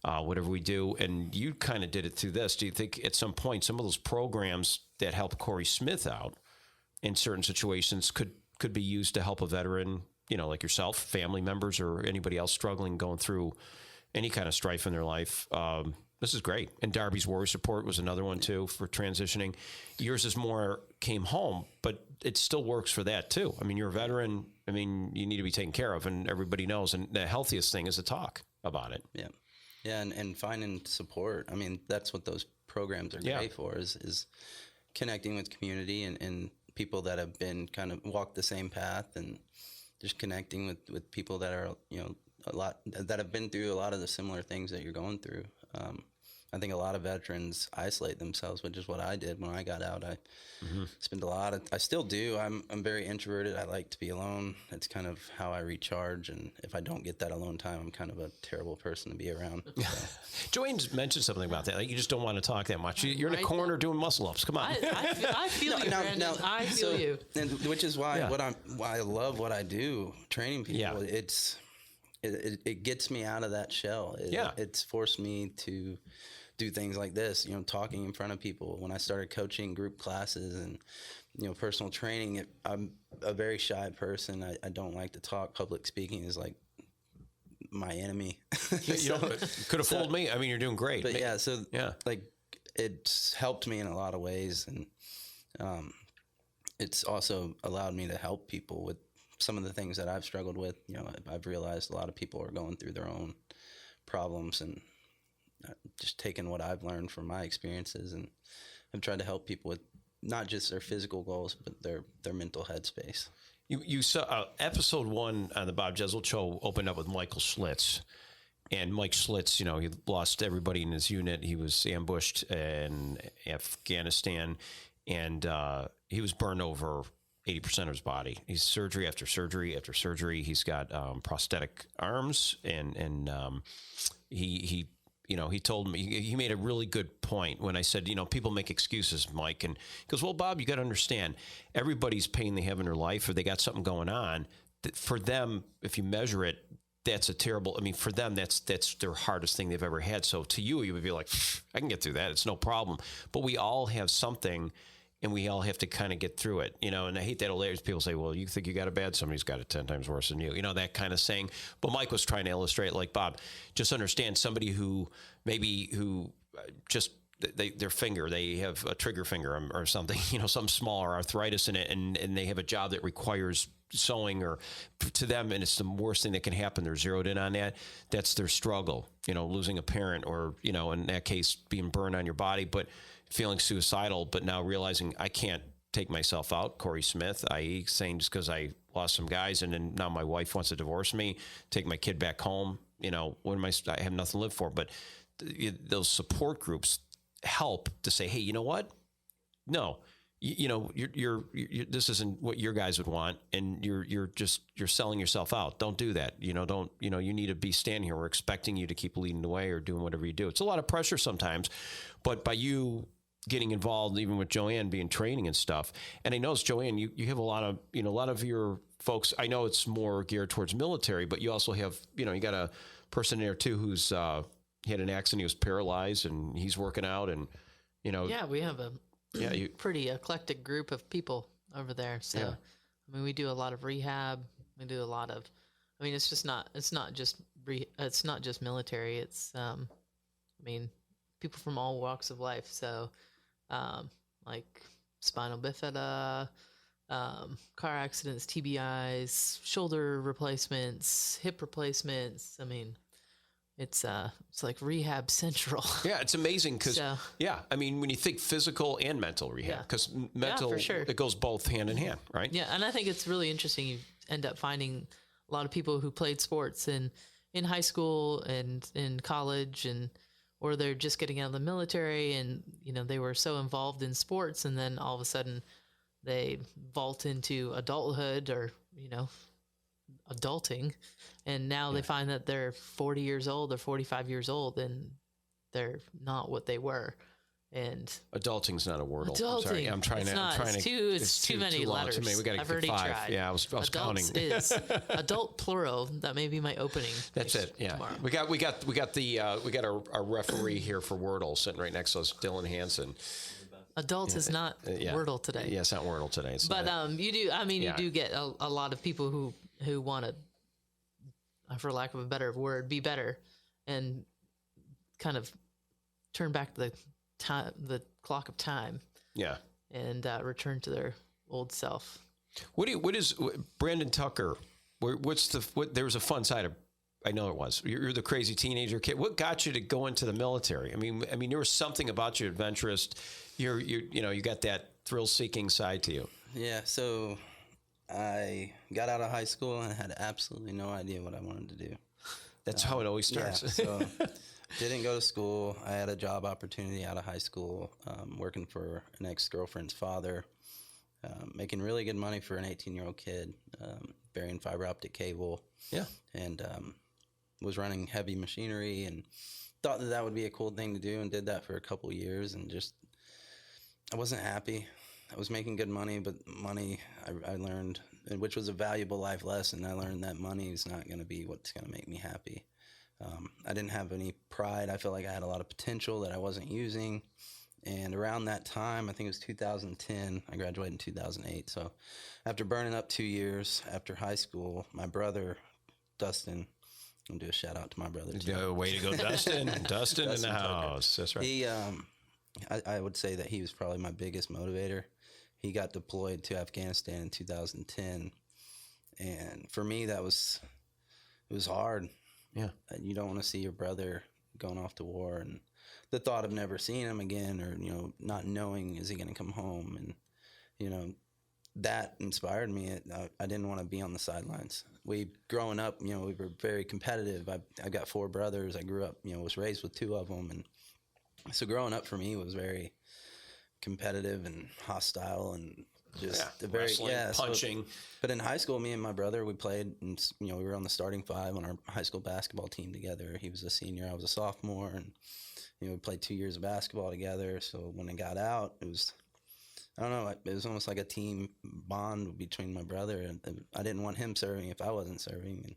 Speaker 1: whatever we do. And you kind of did it through this. Do you think at some point some of those programs that help Corey Smith out in certain situations could be used to help a veteran, like yourself, family members, or anybody else struggling, going through any kind of strife in their life? This is great. And Darby's Warrior Support was another one too for transitioning. Yours is more came home, but it still works for that too. I mean, you're a veteran. I mean, you need to be taken care of, and everybody knows. And the healthiest thing is to talk about it.
Speaker 4: Yeah. Yeah. And finding support. I mean, that's what those programs are great for, is connecting with community and people that have been kind of walked the same path, and just connecting with people that are, a lot that have been through a lot of the similar things that you're going through. I think a lot of veterans isolate themselves, which is what I did when I got out. I spent I still do. I'm very introverted. I like to be alone. It's kind of how I recharge. And if I don't get that alone time, I'm kind of a terrible person to be around. So.
Speaker 1: Joanne mentioned something about that. Like, you just don't want to talk that much. You're in a corner doing muscle ups. Come on.
Speaker 2: I feel you, Brandon. I feel you.
Speaker 4: And which is why why I love what I do, training people. It gets me out of that shell. It's forced me to do things like this, talking in front of people. When I started coaching group classes and, personal training, I'm a very shy person. I don't like to talk. Public speaking is like my enemy.
Speaker 1: Could have fooled me. I mean, you're doing great.
Speaker 4: But like, it's helped me in a lot of ways. And it's also allowed me to help people with some of the things that I've struggled with. I've realized a lot of people are going through their own problems, and just taking what I've learned from my experiences, and I've tried to help people with not just their physical goals, but their mental headspace.
Speaker 1: You saw episode 1 on the Bob Jeswald Show opened up with Michael Schlitz. And Mike Schlitz, he lost everybody in his unit. He was ambushed in Afghanistan, and he was burned over 80% of his body. He's surgery after surgery after surgery. He's got prosthetic arms, and he told me, he made a really good point when I said, people make excuses, Mike. And he goes, well, Bob, you got to understand, everybody's pain they have in their life, or they got something going on. For them, if you measure it, that's a terrible, for them, that's their hardest thing they've ever had. So to you would be like, I can get through that. It's no problem. But we all have something, and we all have to kind of get through it, And I hate that old age. People say, well, you think you got it bad? Somebody's got it 10 times worse than you, that kind of saying. But Mike was trying to illustrate, like, Bob, just understand somebody who just their finger, they have a trigger finger or something, some smaller arthritis in it, and they have a job that requires sewing, or to them, and it's the worst thing that can happen. They're zeroed in on that. That's their struggle, losing a parent, or, in that case, being burned on your body, but feeling suicidal, but now realizing I can't take myself out. Corey Smith, i.e., saying just because I lost some guys and then now my wife wants to divorce me, take my kid back home. What am I have nothing to live for. But those support groups help to say, hey, you know what? No, you're this isn't what your guys would want, and you're selling yourself out. Don't do that. You need to be standing here. We're expecting you to keep leading the way or doing whatever you do. It's a lot of pressure sometimes, but by you getting involved, even with Joanne being training and stuff, and I notice Joanne, you have a lot of your folks. I know it's more geared towards military, but you also have you got a person there too who's he had an accident. He was paralyzed, and he's working out, and
Speaker 2: Yeah, we have a pretty eclectic group of people over there. So,
Speaker 1: Yeah.
Speaker 2: I mean, we do a lot of rehab. We do a lot of, I mean, it's not just military. It's, people from all walks of life. So, like spinal bifida, car accidents, TBIs, shoulder replacements, hip replacements. I mean, it's like rehab central.
Speaker 1: Yeah, it's amazing because
Speaker 2: So-
Speaker 1: when you think physical and mental rehab,
Speaker 2: Yeah.
Speaker 1: because mental
Speaker 2: for sure.
Speaker 1: it goes both hand in hand, right?
Speaker 2: Yeah, and I think it's really interesting. You end up finding a lot of people who played sports in high school and in college, or they're just getting out of the military, and they were so involved in sports, and then all of a sudden they vault into adulthood or adulting, and now they find that they're 40 years old or 45 years old, and they're not what they were. And
Speaker 1: Adulting's not a word.
Speaker 2: adulting,
Speaker 1: I'm trying
Speaker 2: it's
Speaker 1: to.
Speaker 2: not.
Speaker 1: I'm trying
Speaker 2: it's
Speaker 1: to.
Speaker 2: too. It's too many
Speaker 1: long,
Speaker 2: letters.
Speaker 1: Too many. We got to
Speaker 2: I've
Speaker 1: get
Speaker 2: already
Speaker 1: 5.
Speaker 2: tried.
Speaker 1: Yeah, I was
Speaker 2: Adults
Speaker 1: counting.
Speaker 2: is adult plural. That may be my opening.
Speaker 1: That's it. Yeah,
Speaker 2: tomorrow.
Speaker 1: we got our referee here for Wordle sitting right next to us, Dylan Hansen.
Speaker 2: Adults is not Wordle today.
Speaker 1: Yeah, it's not Wordle today. It's
Speaker 2: But
Speaker 1: not.
Speaker 2: you do. I mean,
Speaker 1: Yeah.
Speaker 2: you do get a lot of people who want to, for lack of a better word, be better, and kind of turn back the clock of time,
Speaker 1: Yeah.
Speaker 2: and return to their old self.
Speaker 1: What is Brandon Tucker? There was a fun side of. I know it was. You're the crazy teenager kid. What got you to go into the military? I mean, there was something about you adventurous. You got that thrill-seeking side to you.
Speaker 4: Yeah, so I got out of high school and had absolutely no idea what I wanted to do.
Speaker 1: That's how it always starts.
Speaker 4: Yeah, so didn't go to school. I had a job opportunity out of high school, working for an ex-girlfriend's father, making really good money for an 18-year-old kid, burying fiber optic cable.
Speaker 1: Yeah.
Speaker 4: And was running heavy machinery and thought that would be a cool thing to do, and did that for a couple of years, and just I wasn't happy. I was making good money, but money I learned, which was a valuable life lesson. I learned that money is not going to be what's going to make me happy. I didn't have any pride. I felt like I had a lot of potential that I wasn't using. And around that time, I think it was 2010, I graduated in 2008. So after burning up 2 years after high school, my brother, Dustin, I'm going to do a shout out to my brother too.
Speaker 1: Yeah, way to go, Dustin. Dustin in the house. That's right.
Speaker 4: He, I would say that he was probably my biggest motivator. He got deployed to Afghanistan in 2010. And for me, it was hard.
Speaker 1: Yeah.
Speaker 4: You don't want to see your brother going off to war, and the thought of never seeing him again, or, not knowing, is he going to come home? And, that inspired me. I didn't want to be on the sidelines. Growing up, we were very competitive. I got 4 brothers. I grew up, was raised with 2 of them. And so growing up for me was very competitive and hostile, and just
Speaker 1: wrestling, punching.
Speaker 4: But in high school, me and my brother, we played, and we were on the starting 5 on our high school basketball team together. He was a senior, I was a sophomore, and we played 2 years of basketball together. So when I got out, it was, I don't know, it was almost like a team bond between my brother, and I didn't want him serving if I wasn't serving.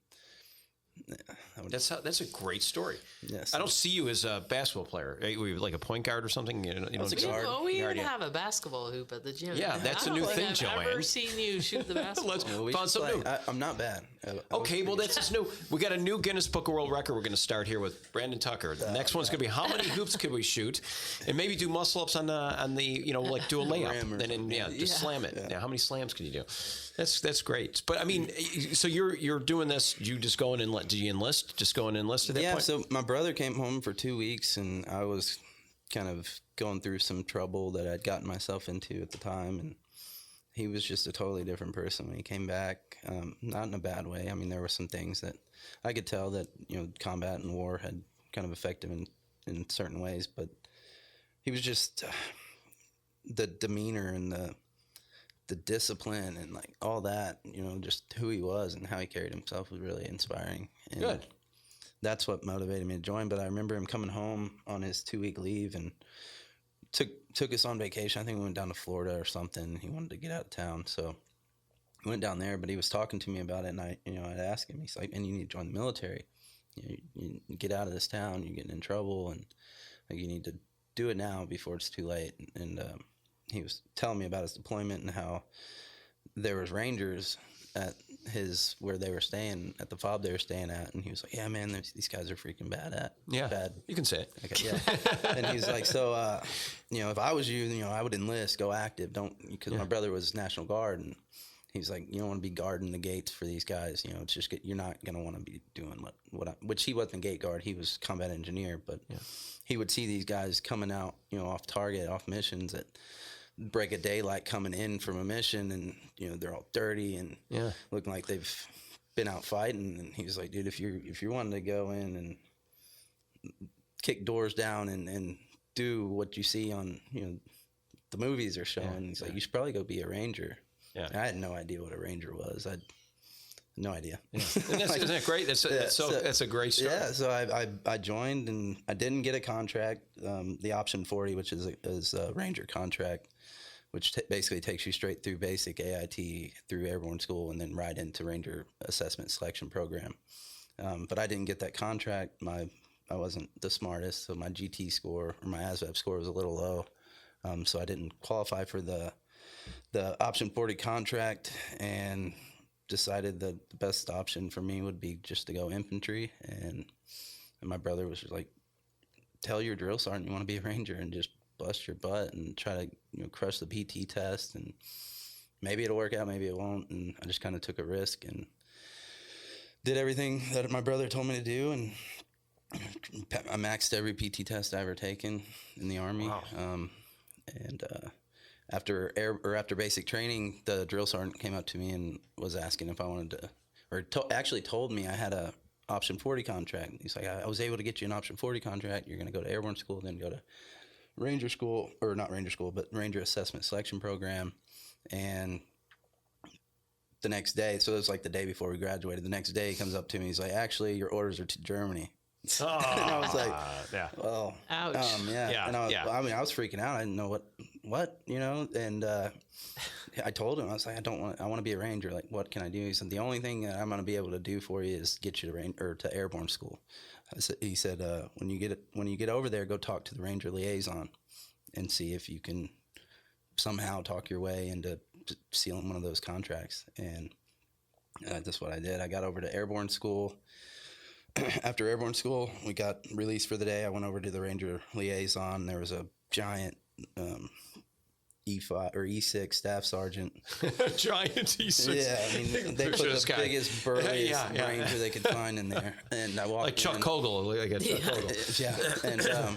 Speaker 4: And
Speaker 1: That's a great story.
Speaker 4: Yes.
Speaker 1: I don't see you as a basketball player. Were you like a point guard or something?
Speaker 4: I was a guard.
Speaker 2: We
Speaker 1: Guard,
Speaker 2: even
Speaker 1: yeah.
Speaker 2: have a basketball hoop at the gym.
Speaker 1: Yeah, that's
Speaker 2: I
Speaker 1: a new
Speaker 2: don't think
Speaker 1: thing,
Speaker 2: I've
Speaker 1: Joanne.
Speaker 2: ever seen you shoot the basketball.
Speaker 1: Let's
Speaker 4: Well, we
Speaker 1: found
Speaker 4: should
Speaker 1: something
Speaker 4: play.
Speaker 1: new.
Speaker 4: I'm not bad.
Speaker 1: Okay, well, that's new. We got a new Guinness Book of World Record. We're going to start here with Brandon Tucker. The next one's going to be how many hoops could we shoot, and maybe do muscle ups on the like do a layup,
Speaker 4: Rim or
Speaker 1: and then just
Speaker 2: Yeah.
Speaker 1: slam it. Yeah, how many slams can you do? That's great. But I mean, so you're doing this. You just go in and did you enlist? Just go in and enlist at that
Speaker 4: Yeah,
Speaker 1: point?
Speaker 4: so my brother came home for 2 weeks, and I was kind of going through some trouble that I'd gotten myself into at the time, and he was just a totally different person when he came back. Not in a bad way. I mean, there were some things that I could tell that, combat and war had kind of affected him in certain ways, but he was just the demeanor and the discipline and like all that, just who he was and how he carried himself was really inspiring. And
Speaker 1: Good.
Speaker 4: That's what motivated me to join. But I remember him coming home on his 2-week leave and took us on vacation. I think we went down to Florida or something. He wanted to get out of town, so we went down there. But he was talking to me about it, and I'd ask him. He's like, "Man, you need to join the military. You get out of this town. You're getting in trouble, and like, you need to do it now before it's too late." And he was telling me about his deployment and how there was Rangers at where they were staying, at the fob they were staying at, and he was like, "Yeah, man, these guys are freaking bad."
Speaker 1: You can say it.
Speaker 4: Okay, yeah. And he's like, "So, if I was you, I would enlist, go active, because my brother was National Guard, and he's like, you don't want to be guarding the gates for these guys, it's just you're not gonna want to be doing which he wasn't a gate guard, he was combat engineer, but he would see these guys coming out, off target, off missions at break of daylight, coming in from a mission, and they're all dirty and looking like they've been out fighting." And he was like, "Dude, if you're wanting to go in and kick doors down and do what you see on the movies are showing," he's like, "You should probably go be a Ranger." And I had no idea what a Ranger was. I had no idea.
Speaker 1: Isn't that great? That's a great story.
Speaker 4: Yeah, so I joined, and I didn't get a contract. The option 40, which is a Ranger contract, which basically takes you straight through basic AIT, through airborne school, and then right into Ranger assessment selection program. But I didn't get that contract. I wasn't the smartest, so my GT score, or my ASVAB score, was a little low. So I didn't qualify for the option 40 contract, and decided that the best option for me would be just to go infantry. And my brother was just like, "Tell your drill sergeant you want to be a Ranger and just bust your butt and try to crush the PT test, and maybe it'll work out, maybe it won't." And I just kind of took a risk and did everything that my brother told me to do, and I maxed every PT test I ever taken in the Army.
Speaker 1: Wow.
Speaker 4: And after basic training, the drill sergeant came up to me and was asking if I wanted to, or actually told me I had a option 40 contract. He's like, "I was able to get you an option 40 contract. You're going to go to airborne school, then go to Ranger school, or not Ranger school, but Ranger assessment selection program." And the next day, so it was like the day before we graduated, the next day he comes up to me. He's like, "Actually, your orders are to Germany." And I was like, "Well,
Speaker 2: ouch."
Speaker 4: Yeah. And I was freaking out. I didn't know what, and I told him, I was like, I want to be a Ranger. Like, what can I do? He said, "The only thing that I'm going to be able to do for you is get you to airborne school." He said, when you get over there, go talk to the Ranger liaison and see if you can somehow talk your way into sealing one of those contracts. And that's what I did. I got over to airborne school. After airborne school, we got released for the day. I went over to the Ranger liaison. There was a giant E5 or E6 staff sergeant.
Speaker 1: Giant E6.
Speaker 4: Yeah, I mean, they put the biggest, burliest Ranger they could find in there. And I walked
Speaker 1: like Chuck Kogel.
Speaker 4: Yeah. And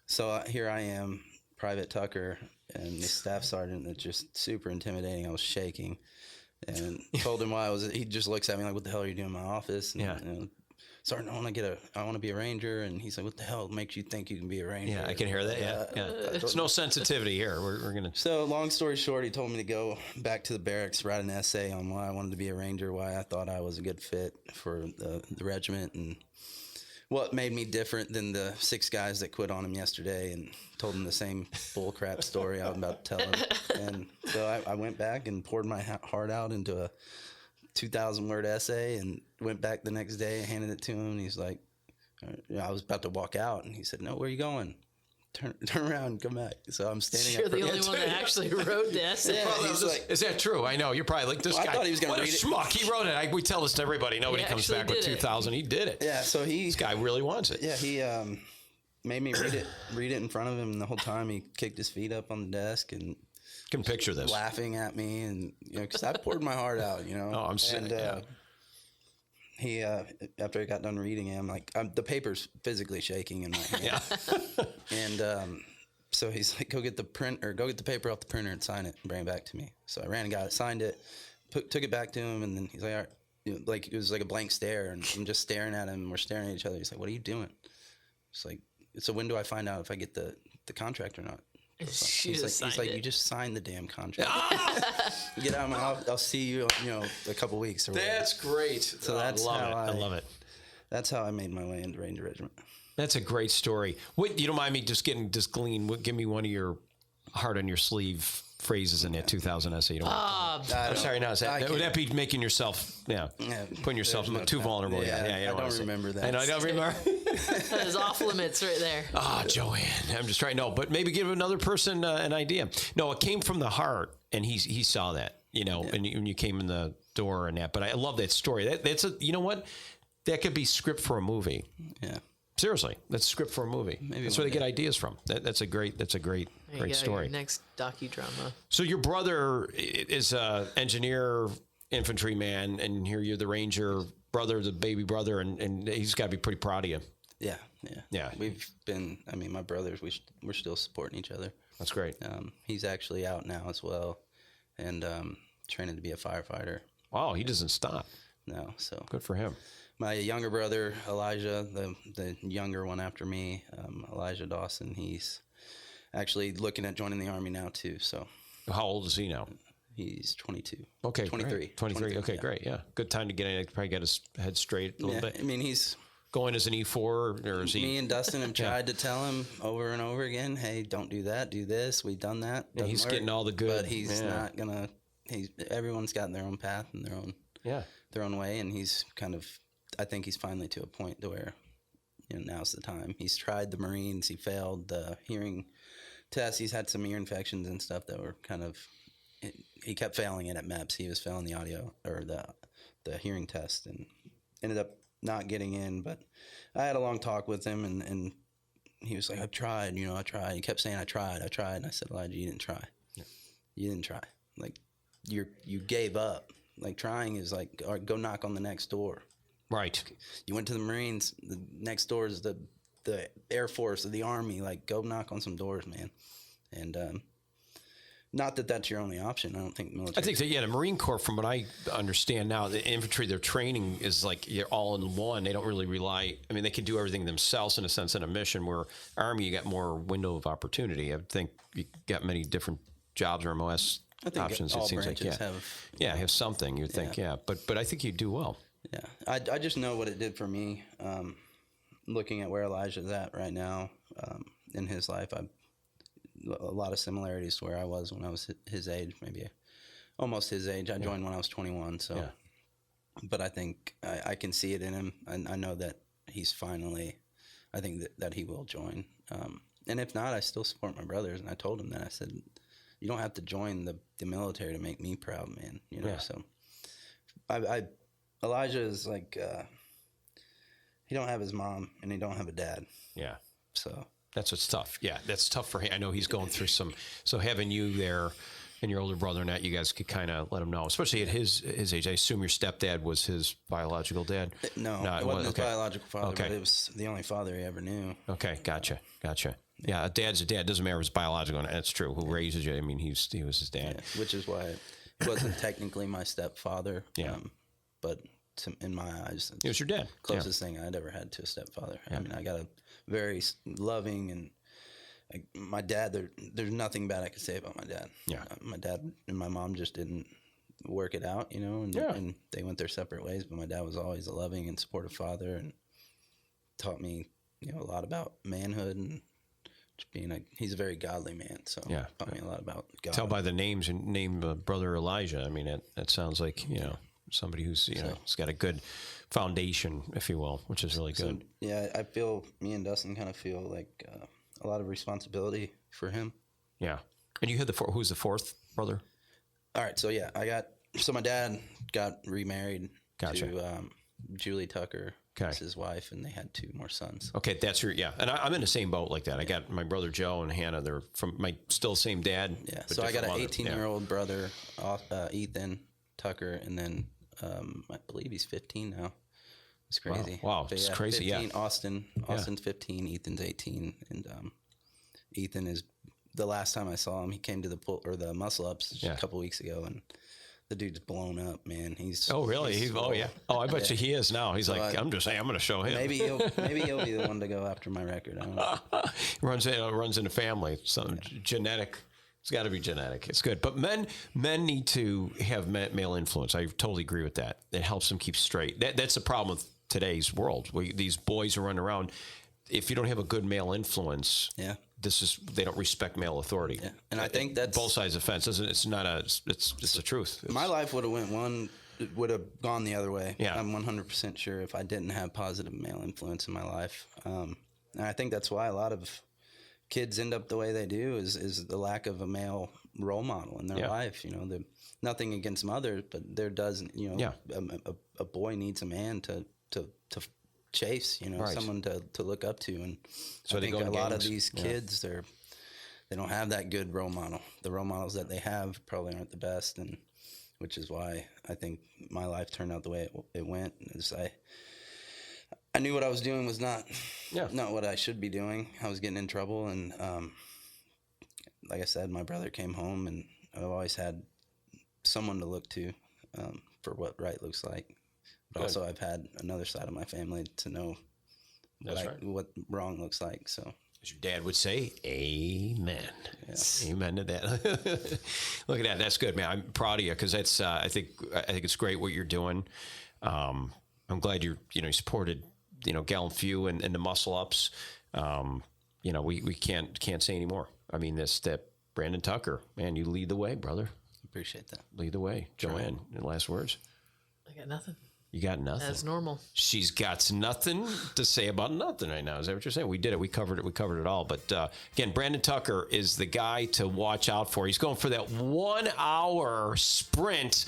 Speaker 4: so here I am, Private Tucker, and the staff sergeant that's just super intimidating. I was shaking, and told him why he just looks at me like, "What the hell are you doing in my office?" And, "Sergeant, I want to be a Ranger." And he's like, "What the hell makes you think you can be a Ranger?"
Speaker 1: Yeah, I can hear that. Yeah. There's no sensitivity here. We're gonna.
Speaker 4: So long story short, he told me to go back to the barracks, write an essay on why I wanted to be a Ranger, why I thought I was a good fit for the regiment, and what made me different than the 6 guys that quit on him yesterday, and told him the same bullcrap story I was about to tell him. And so I went back and poured my heart out into a 2,000-word essay, and went back the next day and handed it to him. And he's like, I was about to walk out, and he said, "No, where are you going? Turn around and come back." So I'm standing
Speaker 2: You're
Speaker 4: up.
Speaker 2: the only one that actually wrote the essay.
Speaker 1: Is that true? I know. You're probably like, this guy.
Speaker 4: I thought he was going to read it.
Speaker 1: Schmuck. He wrote it. We tell this to everybody. Nobody comes back with 2,000. He did it.
Speaker 4: Yeah, so
Speaker 1: this guy really wants it.
Speaker 4: Yeah, he made me read it in front of him, and the whole time he kicked his feet up on the desk and
Speaker 1: can picture this,
Speaker 4: laughing at me, and because I poured my heart out,
Speaker 1: Oh, I'm saying,
Speaker 4: he after I got done reading him, like the paper's physically shaking in my hand, and So he's like, go get the paper off the printer and sign it and bring it back to me. So I ran and got it, signed it, took it back to him, and then he's like, all right. Like it was like a blank stare, and I'm just staring at him. We're staring at each other. He's like, what are you doing? It's like, so when do I find out if I get the contract or not? He's like, you just signed the damn contract. Get out of my house. I'll see you, a couple weeks. Or whatever.
Speaker 1: That's great.
Speaker 4: So that's
Speaker 1: I love it.
Speaker 4: That's how I made my way into Ranger Regiment.
Speaker 1: That's a great story. What, you don't mind me just glean? Give me one of your heart on your sleeve phrases in that 2000 essay. You don't I'm sorry, no. Would that be making yourself, putting yourself too vulnerable?
Speaker 4: I don't remember that.
Speaker 1: I don't remember.
Speaker 2: That is off limits right there.
Speaker 1: Joanne. I'm just trying. No, but maybe give another person an idea. No, it came from the heart, and he saw that, and when you came in the door and that. But I love that story. That's you know what? That could be script for a movie.
Speaker 4: Yeah.
Speaker 1: Seriously, that's a script for a movie. Maybe that's where they get ideas from. That's a great story.
Speaker 2: Next docudrama.
Speaker 1: So your brother is a engineer, infantryman, and here you're the Ranger brother, the baby brother, and he's got to be pretty proud of you.
Speaker 4: Yeah. We've been. I mean, my brothers. We're still supporting each other.
Speaker 1: That's great.
Speaker 4: He's actually out now as well, and training to be a firefighter.
Speaker 1: Wow, he doesn't stop.
Speaker 4: No, so
Speaker 1: good for him.
Speaker 4: My younger brother, Elijah, the younger one after me, Elijah Dawson, he's actually looking at joining the Army now too. So,
Speaker 1: how old is he now?
Speaker 4: He's 22.
Speaker 1: Okay,
Speaker 4: 23.
Speaker 1: Great. 23. Okay, great. Yeah, good time to get in. Probably get his head straight a little bit.
Speaker 4: I mean, he's
Speaker 1: going as an E4, or is he?
Speaker 4: Me and Dustin have tried to tell him over and over again, hey, don't do that, do this. We've done that.
Speaker 1: He's getting all the good,
Speaker 4: but he's not gonna. Everyone's got their own path and their own way, and he's kind of. I think he's finally to a point to where, now's the time. He's tried the Marines. He failed the hearing test. He's had some ear infections and stuff that were kind of. He kept failing it at MEPS. He was failing the audio or the hearing test, and ended up not getting in. But I had a long talk with him, and he was like, "I've tried. I tried." He kept saying, "I tried." And I said, "Elijah, you didn't try. Yeah. You didn't try. Like you gave up. Like trying is like, all right, go knock on the next door."
Speaker 1: Right.
Speaker 4: You went to the Marines. The next door is the Air Force or the Army. Like, go knock on some doors, man. And not that that's your only option. I don't think military.
Speaker 1: I think that, the Marine Corps, from what I understand now, the infantry, their training is like you're all in one. They don't really rely. I mean, they can do everything themselves in a sense in a mission. Where Army, you got more window of opportunity. I think you got many different jobs or MOS options.
Speaker 4: All
Speaker 1: it seems
Speaker 4: branches
Speaker 1: like have something. You think but I think you do well.
Speaker 4: Yeah, I just know what it did for me. Looking at where Elijah's at right now in his life, a lot of similarities to where I was when I was his age, maybe almost his age. I joined when I was 21, so. But I think I can see it in him, and I know that he's finally. I think that he will join, and if not, I still support my brothers. And I told him that. I said, "You don't have to join the military to make me proud, man." So Elijah is like, he don't have his mom and he don't have a dad.
Speaker 1: Yeah.
Speaker 4: So
Speaker 1: that's what's tough. Yeah, that's tough for him. I know he's going through some. So having you there and your older brother and that, you guys could kind of let him know, especially at his age. I assume your stepdad was his biological dad.
Speaker 4: No, it wasn't his biological father, but it was the only father he ever knew.
Speaker 1: Okay, gotcha. Yeah, a dad's a dad. Doesn't matter if it's biological. And that's true. Who raises you? I mean, he was his dad.
Speaker 4: Yeah, which is why it wasn't technically my stepfather.
Speaker 1: Yeah.
Speaker 4: But in my eyes,
Speaker 1: it was your dad.
Speaker 4: Closest thing I'd ever had to a stepfather. Yeah. I mean, I got a very loving and my dad. There's nothing bad I could say about my dad.
Speaker 1: Yeah.
Speaker 4: My dad and my mom just didn't work it out, and they went their separate ways. But my dad was always a loving and supportive father, and taught me, a lot about manhood and just being he's a very godly man. So taught me a lot about God.
Speaker 1: Tell by the names and name brother Elijah. I mean, that sounds like somebody who's has got a good foundation, if you will, which is really good.
Speaker 4: Yeah, I feel me and Dustin kind of feel like a lot of responsibility for him.
Speaker 1: Yeah, and you had who's the fourth brother?
Speaker 4: All right, so my dad got remarried to Julie Tucker. That's his wife, and they had 2 more sons.
Speaker 1: Okay, that's and I'm in the same boat like that. I got my brother Joe and Hannah. They're from my still same dad.
Speaker 4: Yeah, so I got an 18-year-old brother, Ethan Tucker, and then I believe he's 15 now. It's crazy.
Speaker 1: Wow. It's crazy.
Speaker 4: 15, Austin's 15, Ethan's 18, and Ethan is. The last time I saw him, he came to the muscle ups a couple weeks ago, and the dude's blown up, man. He's
Speaker 1: really? Yeah. Oh, I bet you he is now. He's like, I'm just saying, I'm going to show him.
Speaker 4: Maybe he'll be the one to go after my record. I don't know.
Speaker 1: runs in the family. Some genetic. It's got to be genetic. It's good. But men need to have male influence. I totally agree with that. It helps them keep straight. That's the problem with today's world. These boys are running around. If you don't have a good male influence, they don't respect male authority.
Speaker 4: Yeah. And I think that's
Speaker 1: both sides of the fence. It's the truth.
Speaker 4: My life would have gone the other way.
Speaker 1: Yeah.
Speaker 4: I'm 100% sure if I didn't have positive male influence in my life. And I think that's why a lot of kids end up the way they do is the lack of a male role model in their life. Nothing against mothers, but there doesn't, a boy needs a man to chase, someone to look up to. And so I think a lot of these kids, they don't have that good role model. The role models that they have probably aren't the best, and which is why I think my life turned out the way it went. Is I knew what I was doing was not what I should be doing. I was getting in trouble, and like I said, my brother came home, and I've always had someone to look to for what right looks like. But also, I've had another side of my family to know what wrong looks like. So,
Speaker 1: as your dad would say, amen.
Speaker 4: Yeah.
Speaker 1: Amen to that. Look at that. That's good, man. I'm proud of you because that's. I think it's great what you're doing. I'm glad you supported Gallon Few and the muscle ups. We can't say anymore. I mean, that Brandon Tucker, man, you lead the way, brother.
Speaker 4: Appreciate that.
Speaker 1: Lead the way, Joanne. Any last words?
Speaker 2: I got nothing.
Speaker 1: You got nothing.
Speaker 2: As normal.
Speaker 1: She's got nothing to say about nothing right now. Is that what you're saying? We did it. We covered it. We covered it all. But again, Brandon Tucker is the guy to watch out for. He's going for that 1 hour sprint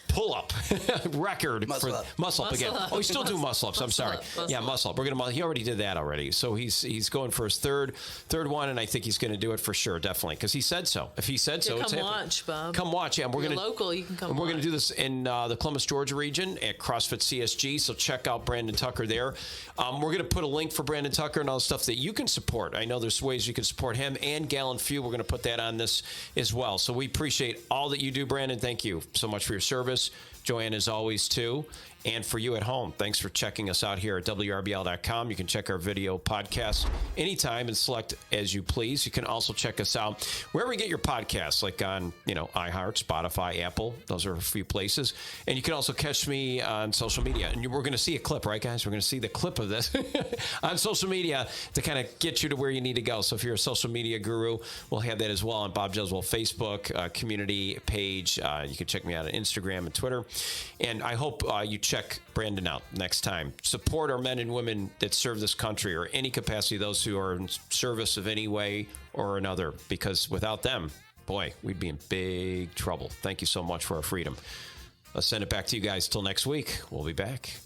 Speaker 1: pull-up record
Speaker 4: muscle
Speaker 1: for
Speaker 4: up.
Speaker 1: Muscle up again. Oh, he's still doing muscle ups. I'm sorry. Muscle up. He already did that already. So he's going for his third one, and I think he's going to do it for sure, definitely, because he said so. If he said so, it's happening.
Speaker 2: Come watch, Bob.
Speaker 1: Come watch. Yeah,
Speaker 2: You're local. You can come.
Speaker 1: And we're going to do this in the Columbus, Georgia region at CrossFit CSG. So check out Brandon Tucker there. We're going to put a link for Brandon Tucker and all the stuff that you can support. I know there's ways you can support him and Gallon Few. We're going to put that on this as well. So we appreciate all that you do, Brandon. Thank you so much for your service. Joanne, as always, too. And for you at home, thanks for checking us out here at WRBL.com. You can check our video podcast anytime and select as you please. You can also check us out wherever you get your podcasts, like on, iHeart, Spotify, Apple. Those are a few places. And you can also catch me on social media. And we're going to see a clip, right, guys? We're going to see the clip of this on social media to kind of get you to where you need to go. So if you're a social media guru, we'll have that as well on Bob Jeswald Facebook community page. You can check me out on Instagram and Twitter. And I hope you check Brandon out next time. Support our men and women that serve this country, or any capacity, those who are in service of any way or another, because without them, boy, we'd be in big trouble. Thank you so much for our freedom. Let's send it back to you guys till next week. We'll be back.